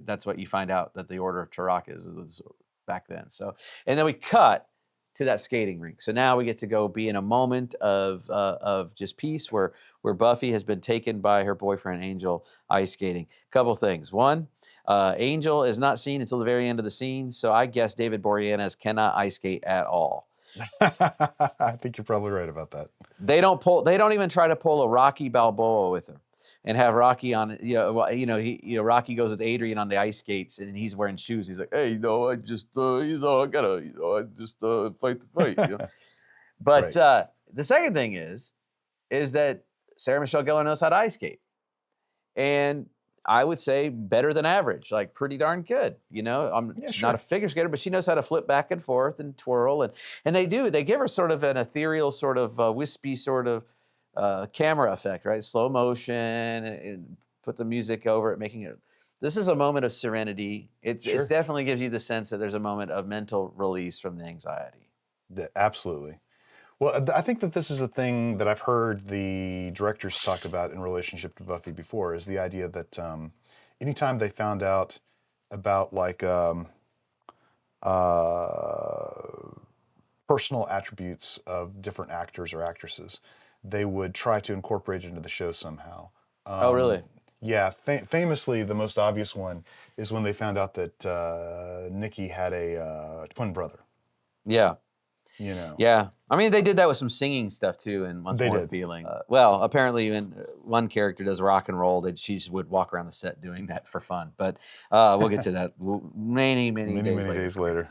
that's what you find out that the Order of Tarak is back then. So, and then we cut to that skating rink. So now we get to go be in a moment of just peace where Buffy has been taken by her boyfriend Angel ice skating. Couple things. One, Angel is not seen until the very end of the scene, so I guess David Boreanaz cannot ice skate at all. I think you're probably right about that. They don't even try to pull a Rocky Balboa with him and have Rocky on, Rocky goes with Adrian on the ice skates and he's wearing shoes. He's like, hey, I just, I gotta, I just fight the fight. But the second thing is that Sarah Michelle Gellar knows how to ice skate. And I would say better than average, like pretty darn good. I'm not a figure skater, but she knows how to flip back and forth and twirl. And they give her sort of an ethereal, sort of wispy sort of camera effect, right? Slow motion, and put the music over it, making it. This is a moment of serenity. It definitely gives you the sense that there's a moment of mental release from the anxiety. Absolutely. Well, I think that this is a thing that I've heard the directors talk about in relationship to Buffy before, is the idea that anytime they found out about like personal attributes of different actors or actresses, they would try to incorporate it into the show somehow. Oh, really? Yeah. Famously, the most obvious one is when they found out that Nikki had a twin brother. Yeah. Yeah. I mean, they did that with some singing stuff too, and Once More Feeling. Well, apparently, when one character does rock and roll, that she would walk around the set doing that for fun. But we'll get to that many days later.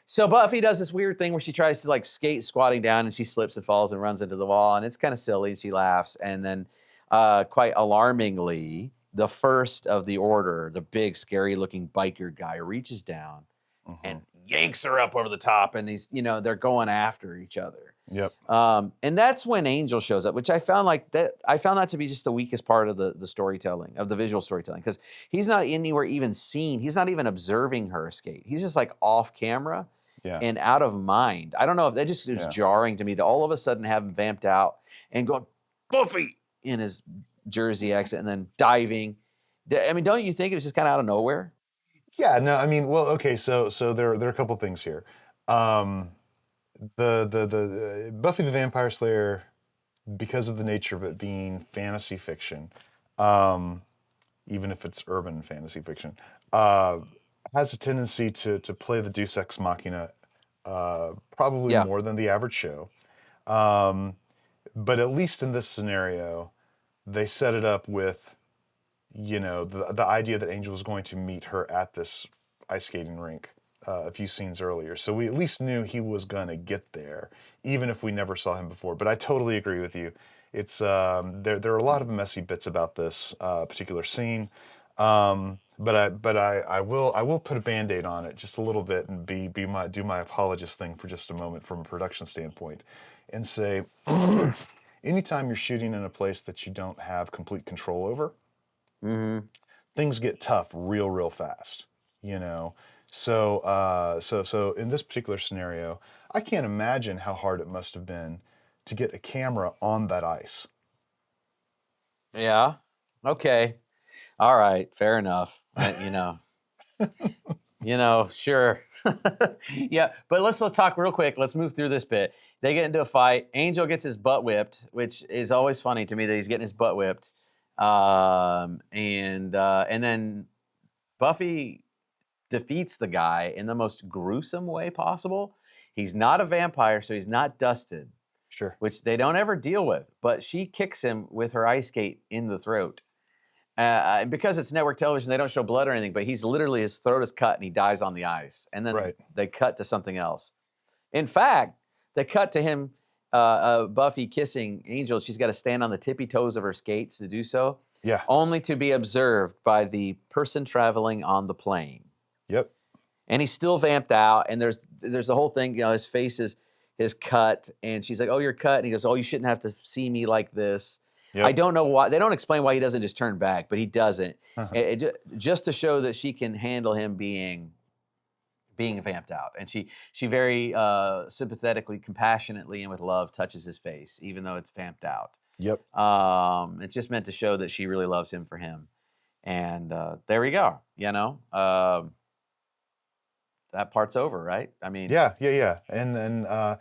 So Buffy does this weird thing where she tries to like skate squatting down, and she slips and falls and runs into the wall, and it's kind of silly. And she laughs, and then quite alarmingly, the first of the Order, the big, scary-looking biker guy, reaches down and yanks her up over the top, and they're going after each other. Yep. And that's when Angel shows up, which I found that to be just the weakest part of the storytelling, of the visual storytelling, because he's not anywhere even seen. He's not even observing her skate. He's just like off camera and out of mind. I don't know if that just was jarring to me to all of a sudden have him vamped out and going, Buffy, in his Jersey accent, and then diving. I mean, don't you think it was just kind of out of nowhere? Yeah, no, I mean, well, okay, so there are a couple things here. the Buffy the Vampire Slayer, because of the nature of it being fantasy fiction, um, even if it's urban fantasy fiction, uh, has a tendency to play the Deus Ex Machina probably Yeah. more than the average show. Um, but at least in this scenario, they set it up with, the idea that Angel was going to meet her at this ice skating rink a few scenes earlier. So we at least knew he was gonna get there, even if we never saw him before. But I totally agree with you. It's there are a lot of messy bits about this particular scene. But I will put a Band-Aid on it just a little bit and do my apologist thing for just a moment from a production standpoint, and say, anytime you're shooting in a place that you don't have complete control over, things get tough real fast, you know. So in this particular scenario, I can't imagine how hard it must have been to get a camera on that ice. Yeah. Okay. All right. Fair enough. Sure. Yeah, but let's talk real quick. Let's move through this bit. They get into a fight. Angel gets his butt whipped, which is always funny to me that he's getting his butt whipped. And then Buffy defeats the guy in the most gruesome way possible. He's not a vampire, so he's not dusted, Sure. which they don't ever deal with. But she kicks him with her ice skate in the throat. Because it's network television, they don't show blood or anything, but his throat is cut and he dies on the ice. And then Right. they cut to something else. In fact, they cut to him, Buffy kissing Angel. She's got to stand on the tippy toes of her skates to do so, Yeah. only to be observed by the person traveling on the plane. Yep. And he's still vamped out. And there's the whole thing, his face is cut. And she's like, "Oh, you're cut." And he goes, "Oh, you shouldn't have to see me like this." Yep. I don't know why. They don't explain why he doesn't just turn back, but he doesn't. Uh-huh. Just to show that she can handle him being vamped out. And she very sympathetically, compassionately, and with love touches his face, even though it's vamped out. Yep. It's just meant to show that she really loves him for him. And there we go. That part's over, right? I mean, Yeah. And I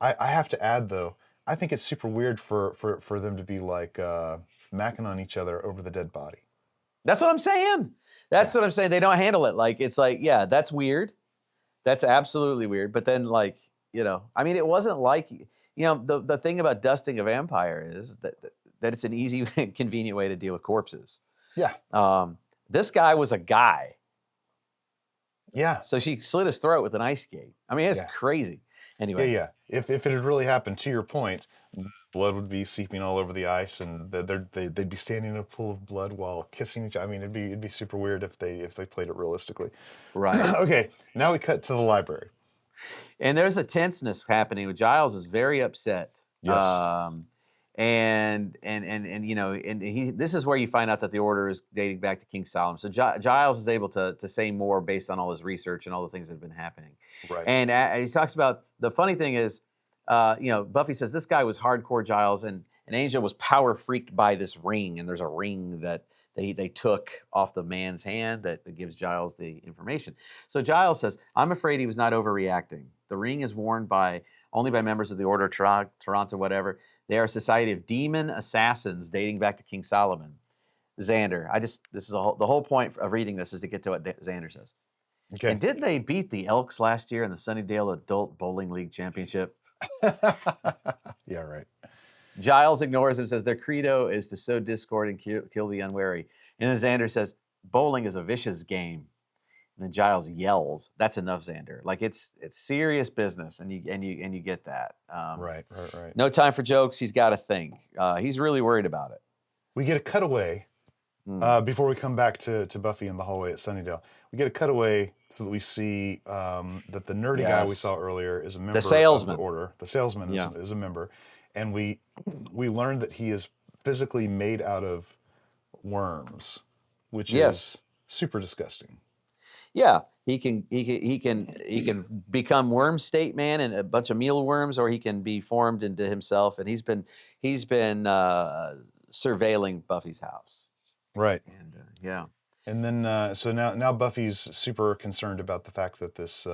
have to add though, I think it's super weird for them to be like macking on each other over the dead body. that's what I'm saying. That's what I'm saying. They don't handle it. Like, it's like, yeah, that's weird. That's absolutely weird. But then, like, I mean, it wasn't like, the thing about dusting a vampire is that it's an easy, convenient way to deal with corpses. Yeah. This guy was a guy. Yeah. So she slit his throat with an ice skate. I mean, it's Yeah. crazy. Anyway. Yeah. If it had really happened, to your point, blood would be seeping all over the ice, and they'd be standing in a pool of blood while kissing each other. I mean, it'd be super weird if they played it realistically. Right. Okay, now we cut to the library. And there's a tenseness happening. Giles is very upset. Yes. And this is where you find out that the order is dating back to King Solomon. So Giles is able to say more based on all his research and all the things that have been happening. Right. And he talks about, the funny thing is, Buffy says this guy was hardcore Giles, and Angel was power freaked by this ring. And there's a ring that they took off the man's hand that gives Giles the information. So Giles says, "I'm afraid he was not overreacting. The ring is worn only by members of the Order of Toronto, whatever. They are a society of demon assassins dating back to King Solomon." Xander, this is the whole point of reading this is to get to what Xander says. Okay. And did they beat the Elks last year in the Sunnydale Adult Bowling League Championship? Yeah, right. Giles ignores him, says their credo is to sow discord and kill the unwary. And then Xander says, "Bowling is a vicious game." And then Giles yells, "That's enough, Xander." Like, it's serious business, and you get that. Right. No time for jokes. He's got to think. He's really worried about it. We get a cutaway before we come back to Buffy in the hallway at Sunnydale. We get a cutaway so that we see that the nerdy guy we saw earlier is a member of the Order. The salesman is a member. And we learned that he is physically made out of worms, which is super disgusting. Yeah, he can become worm state man and a bunch of mealworms, or he can be formed into himself. And he's been surveilling Buffy's house. Right. And yeah. And then, so now Buffy's super concerned about the fact that this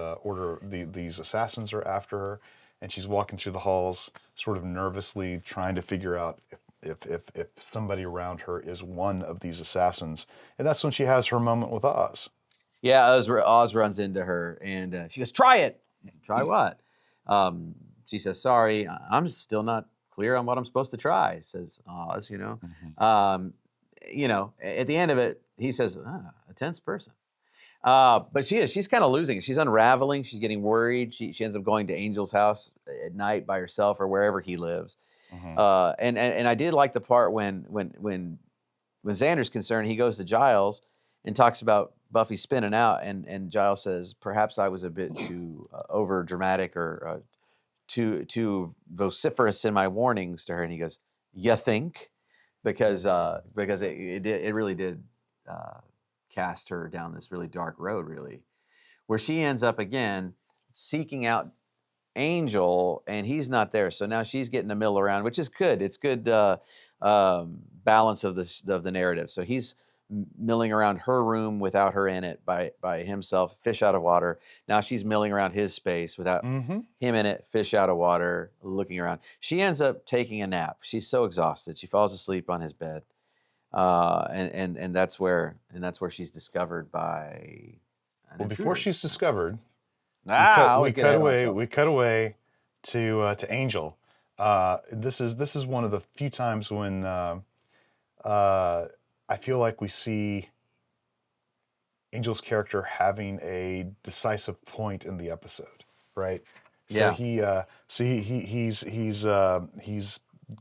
these assassins are after her, and she's walking through the halls, sort of nervously trying to figure out if somebody around her is one of these assassins. And that's when she has her moment with Oz. Yeah, Oz runs into her, and she goes, "Try it." Try what? She says, "Sorry, I'm still not clear on what I'm supposed to try," says Oz. At the end of it, he says, "A tense person." But she's kind of losing it. She's unraveling. She's getting worried. She ends up going to Angel's house at night by herself or wherever he lives. And I did like the part when Xander's concerned, he goes to Giles and talks about Buffy spinning out, and Giles says, "Perhaps I was a bit too over dramatic or too vociferous in my warnings to her." And he goes, "You think?" Because it really did cast her down this really dark road, really, where she ends up again seeking out Angel, and he's not there. So now she's getting to mill around, which is good. It's good balance of the narrative. So he's milling around her room without her in it by himself, fish out of water. Now she's milling around his space without him in it, fish out of water, looking around. She ends up taking a nap. She's so exhausted. She falls asleep on his bed. And that's where she's discovered by Well, before she's discovered, we cut away to Angel. This is one of the few times when I feel like we see Angel's character having a decisive point in the episode, right? So he's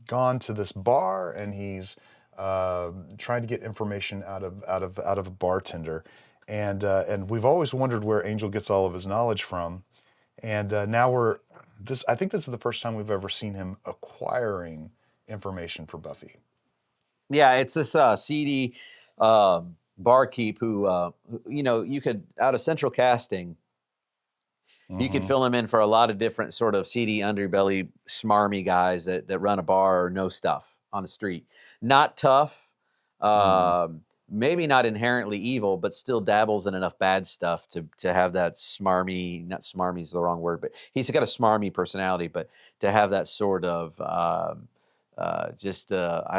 gone to this bar, and he's trying to get information out of a bartender, and we've always wondered where Angel gets all of his knowledge from, and now I think this is the first time we've ever seen him acquiring information for Buffy. Yeah, it's this seedy barkeep who, you could, out of central casting, you could fill him in for a lot of different sort of seedy underbelly, smarmy guys that run a bar or know stuff on the street. Not tough, maybe not inherently evil, but still dabbles in enough bad stuff to have that smarmy, not smarmy is the wrong word, but he's got a smarmy personality, but to have that sort of I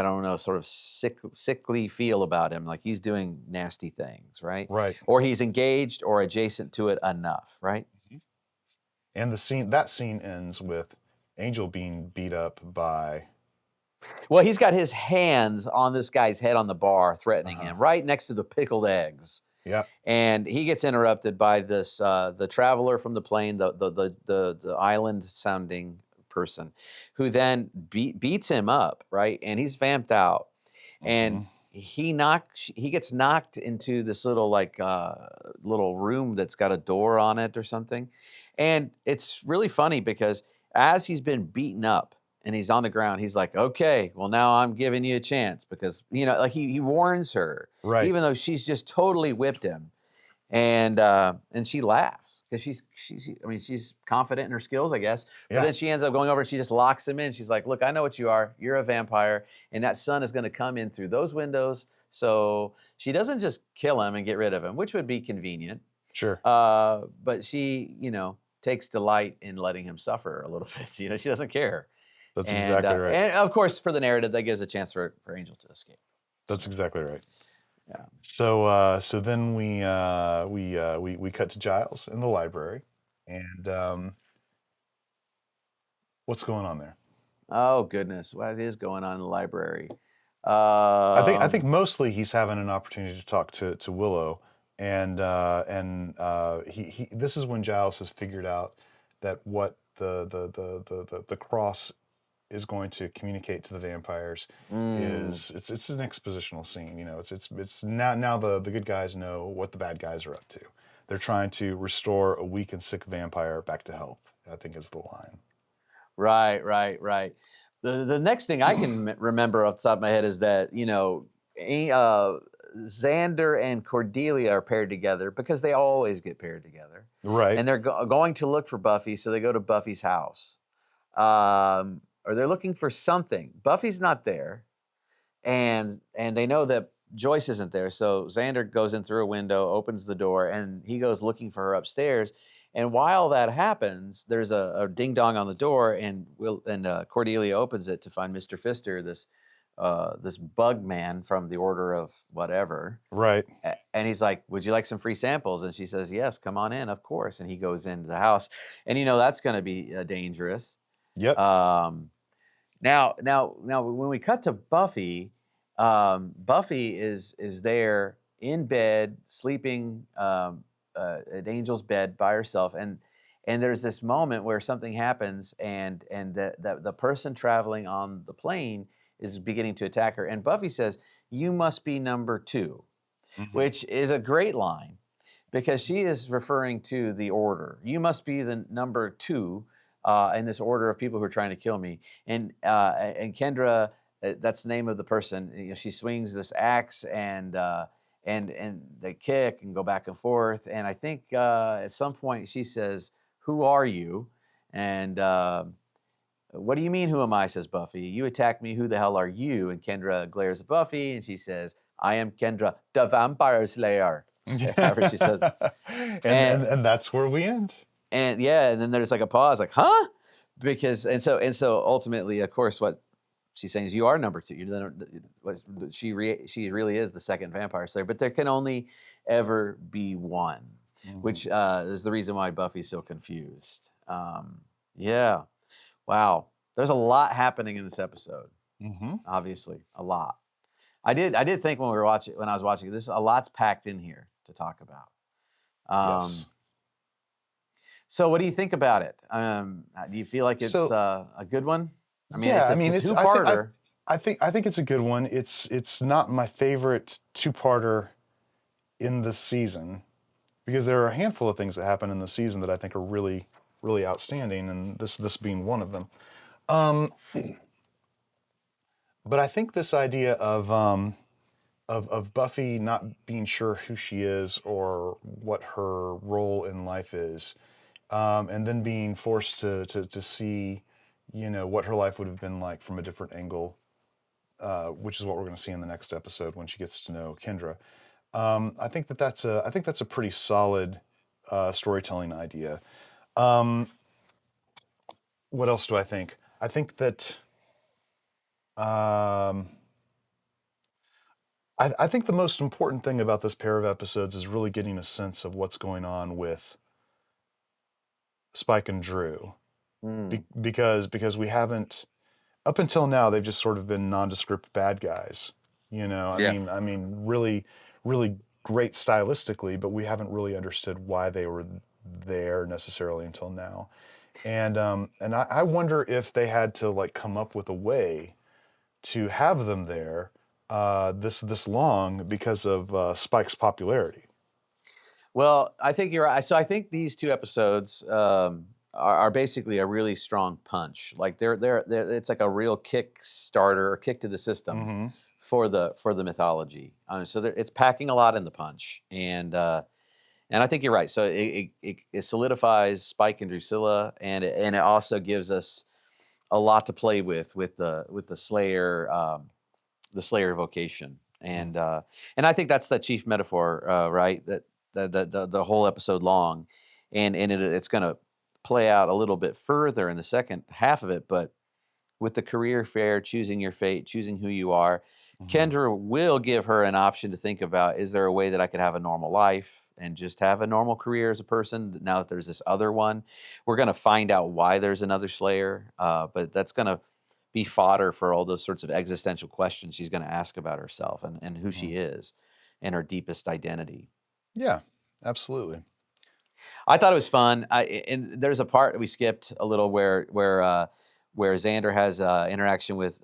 don't know, sort of sickly feel about him, like he's doing nasty things, right? Right. Or he's engaged or adjacent to it enough, right? And that scene ends with Angel being beat up by... Well, he's got his hands on this guy's head on the bar, threatening him, right next to the pickled eggs. Yeah. And he gets interrupted by this the traveler from the plane, the island sounding person, who then beats him up, right? And he's vamped out, and he gets knocked into this little little room that's got a door on it or something. And it's really funny because as he's been beaten up and he's on the ground, he's like, "Okay, well, now I'm giving you a chance," because he warns her, right, even though she's just totally whipped him. And she laughs because she's confident in her skills, I guess. But then she ends up going over and she just locks him in. She's like, "Look, I know what you are. You're a vampire, and that sun is going to come in through those windows." So she doesn't just kill him and get rid of him, which would be convenient. Sure. But she, takes delight in letting him suffer a little bit. She doesn't care. That's exactly right. And of course, for the narrative, that gives a chance for Angel to escape. That's exactly right. Yeah. So then we cut to Giles in the library, and what's going on there? Oh goodness, what is going on in the library? I think mostly he's having an opportunity to talk to Willow, and he this is when Giles has figured out that what the cross is going to communicate to the vampires is it's an expositional scene. It's now the good guys know what the bad guys are up to. They're trying to restore a weak and sick vampire back to health, I think is the line. Right. The next thing I can remember off the top of my head is that, Xander and Cordelia are paired together because they always get paired together. Right. And they're going to look for Buffy, so they go to Buffy's house. Or they're looking for something. Buffy's not there. And they know that Joyce isn't there. So Xander goes in through a window, opens the door, and he goes looking for her upstairs. And while that happens, there's a ding dong on the door, and Cordelia opens it to find Mr. Pfister, this bug man from the Order of whatever. Right. And he's like, "Would you like some free samples?" And she says, "Yes, come on in, of course." And he goes into the house, and that's going to be dangerous. Yep. Now, when we cut to Buffy, Buffy is there in bed, sleeping at Angel's bed by herself, and there's this moment where something happens, and the person traveling on the plane is beginning to attack her, and Buffy says, "You must be number 2," which is a great line, because she is referring to the Order. You must be the number 2 in this order of people who are trying to kill me. And Kendra, that's the name of the person. She swings this axe, and they kick and go back and forth. And I think at some point she says, "Who are you?" And "What do you mean, who am I?" says Buffy. "You attacked me. Who the hell are you?" And Kendra glares at Buffy, and she says, "I am Kendra, the Vampire Slayer." However she says. And that's where we end. And and then there's like a pause, like, huh? Because so ultimately, of course, what she's saying is, you are number 2. She really is the second Vampire Slayer, but there can only ever be one, which is the reason why Buffy's so confused. Yeah, wow. There's a lot happening in this episode. Obviously, a lot. I did think when I was watching this, a lot's packed in here to talk about. Yes. So what do you think about it? Do you feel like it's a good one? I mean, yeah, it's a two-parter. I think it's a good one. It's not my favorite two-parter in the season, because there are a handful of things that happen in the season that I think are really, really outstanding, and this being one of them. But I think this idea of Buffy not being sure who she is or what her role in life is, and then being forced to see, what her life would have been like from a different angle, which is what we're going to see in the next episode when she gets to know Kendra. I think that's a pretty solid storytelling idea. What else do I think? I think that I think the most important thing about this pair of episodes is really getting a sense of what's going on with Spike and Drew, because we haven't, up until now, they've just sort of been nondescript bad guys. I mean, really, really great stylistically, but we haven't really understood why they were there necessarily until now. And I wonder if they had to come up with a way to have them there this long because of Spike's popularity. Well, I think you're right. So I think these 2 episodes are basically a really strong punch. Like they're it's like a real kick starter or kick to the system for the mythology. So it's packing a lot in the punch, and I think you're right. So it solidifies Spike and Drusilla, and it also gives us a lot to play with the Slayer vocation, and I think that's the chief metaphor, right? That the whole episode long, and it's going to play out a little bit further in the second half of it. But with the career fair, choosing your fate, choosing who you are, Kendra will give her an option to think about: is there a way that I could have a normal life and just have a normal career as a person? Now that there's this other one, we're going to find out why there's another Slayer, but that's going to be fodder for all those sorts of existential questions she's going to ask about herself and who she is and her deepest identity. Yeah, absolutely. I thought it was fun. And there's a part we skipped a little where Xander has interaction with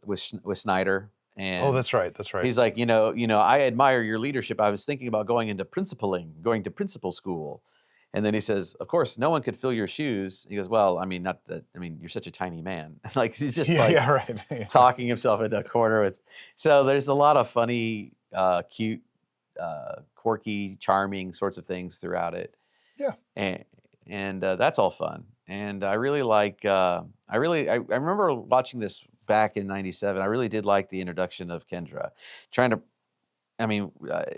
Snyder. And that's right. He's like, I admire your leadership. I was thinking about going to principal school. And then he says, "Of course, no one could fill your shoes." He goes, "Well, I mean, not that. I mean, you're such a tiny man." Like he's just talking himself into a corner with. So there's a lot of funny, cute, quirky, charming sorts of things throughout it. Yeah. And that's all fun. And I really like. I remember watching this back in '97. I really did like the introduction of Kendra, trying to I mean,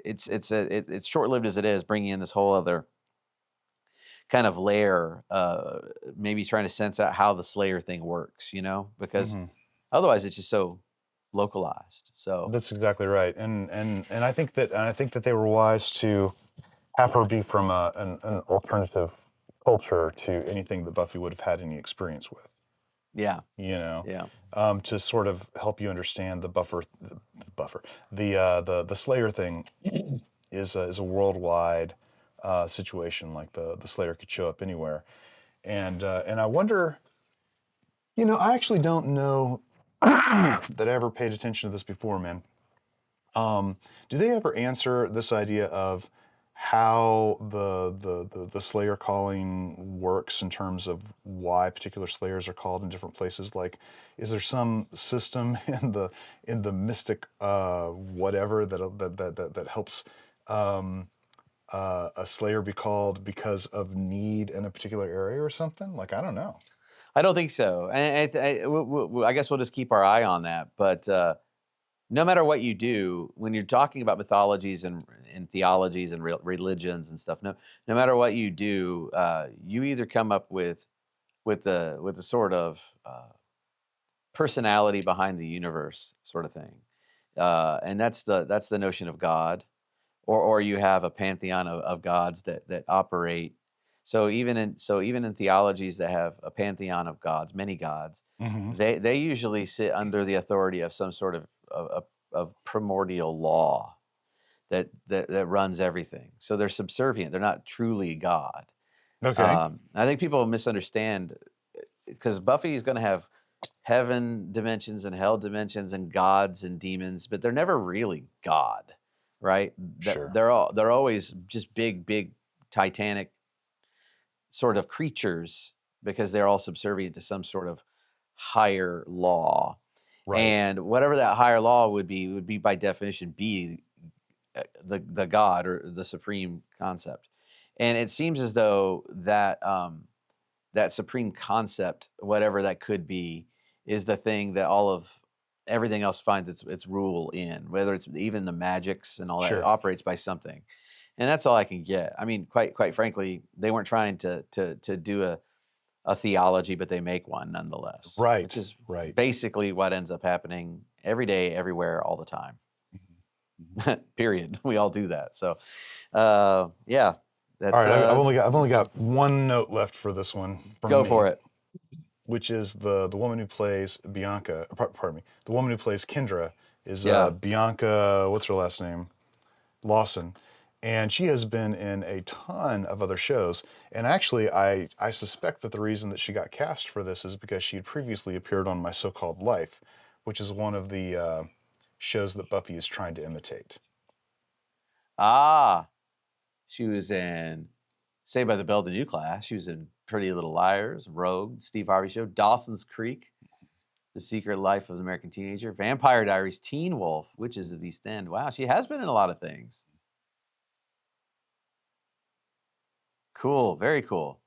it's short-lived as it is, bringing in this whole other kind of layer, maybe trying to sense out how the Slayer thing works, because Hmm. otherwise it's just so localized. So That's exactly right, and I think that they were wise to have her be from an alternative culture to anything that Buffy would have had any experience with. yeah, You know, yeah, to sort of help you understand the Slayer thing is a worldwide situation. Like the Slayer could show up anywhere, and I wonder, I actually don't know that I ever paid attention to this before, man. Do they ever answer this idea of how the Slayer calling works in terms of why particular Slayers are called in different places? Like, is there some system in the mystic whatever that helps a Slayer be called because of need in a particular area or something? Like, I don't know. I don't think so. And I guess we'll just keep our eye on that. But no matter what you do, when you're talking about mythologies and theologies and religions and stuff, no matter what you do, you either come up with the sort of personality behind the universe sort of thing, and that's the notion of God, or you have a pantheon of gods that operate. So even in theologies that have a pantheon of gods, many gods, Hmm. they usually sit under the authority of some sort of primordial law that runs everything. So they're subservient. They're not truly God. Okay. I think people misunderstand because Buffy is going to have heaven dimensions and hell dimensions and gods and demons, but they're never really God, right? That Sure. they're always just big titanic sort of creatures because they're all subservient to some sort of higher law. Right. And whatever that higher law would be by definition be the God or the supreme concept. And it seems as though that supreme concept, whatever that could be, is the thing that all of everything else finds its rule in, whether it's even the magics and all that, it Sure. operates by something. And that's all I can get. I mean, quite frankly, they weren't trying to do a theology, but they make one nonetheless, which Right. is Right. basically what ends up happening every day, everywhere, all the time. Mhm. Period. We all do that. So, yeah, All that's right, I've only got one note left for this one from go for me, it. which is the woman who plays Bianca. Pardon me, the woman who plays Kendra is Yeah. Bianca. What's her last name? Lawson, and she has been in a ton of other shows. And actually, I suspect that the reason that she got cast for this is because she had previously appeared on My So-Called Life, which is one of the shows that Buffy is trying to imitate. Ah, she was in Saved by the Bell, the new class. She was in Pretty Little Liars, Rogue, Steve Harvey Show, Dawson's Creek, The Secret Life of an American Teenager, Vampire Diaries, Teen Wolf, Witches of the East End. Wow, she has been in a lot of things. Cool, very cool.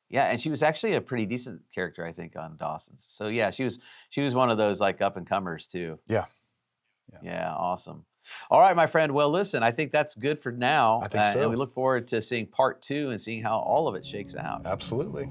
Yeah, and she was actually a pretty decent character, I think, on Dawson's. So yeah, she was one of those like up and comers too. Yeah, yeah, Yeah, awesome. All right, my friend. Well, listen, I think that's good for now, I think and we so. look forward to seeing part two and seeing how all of it shakes out. Absolutely.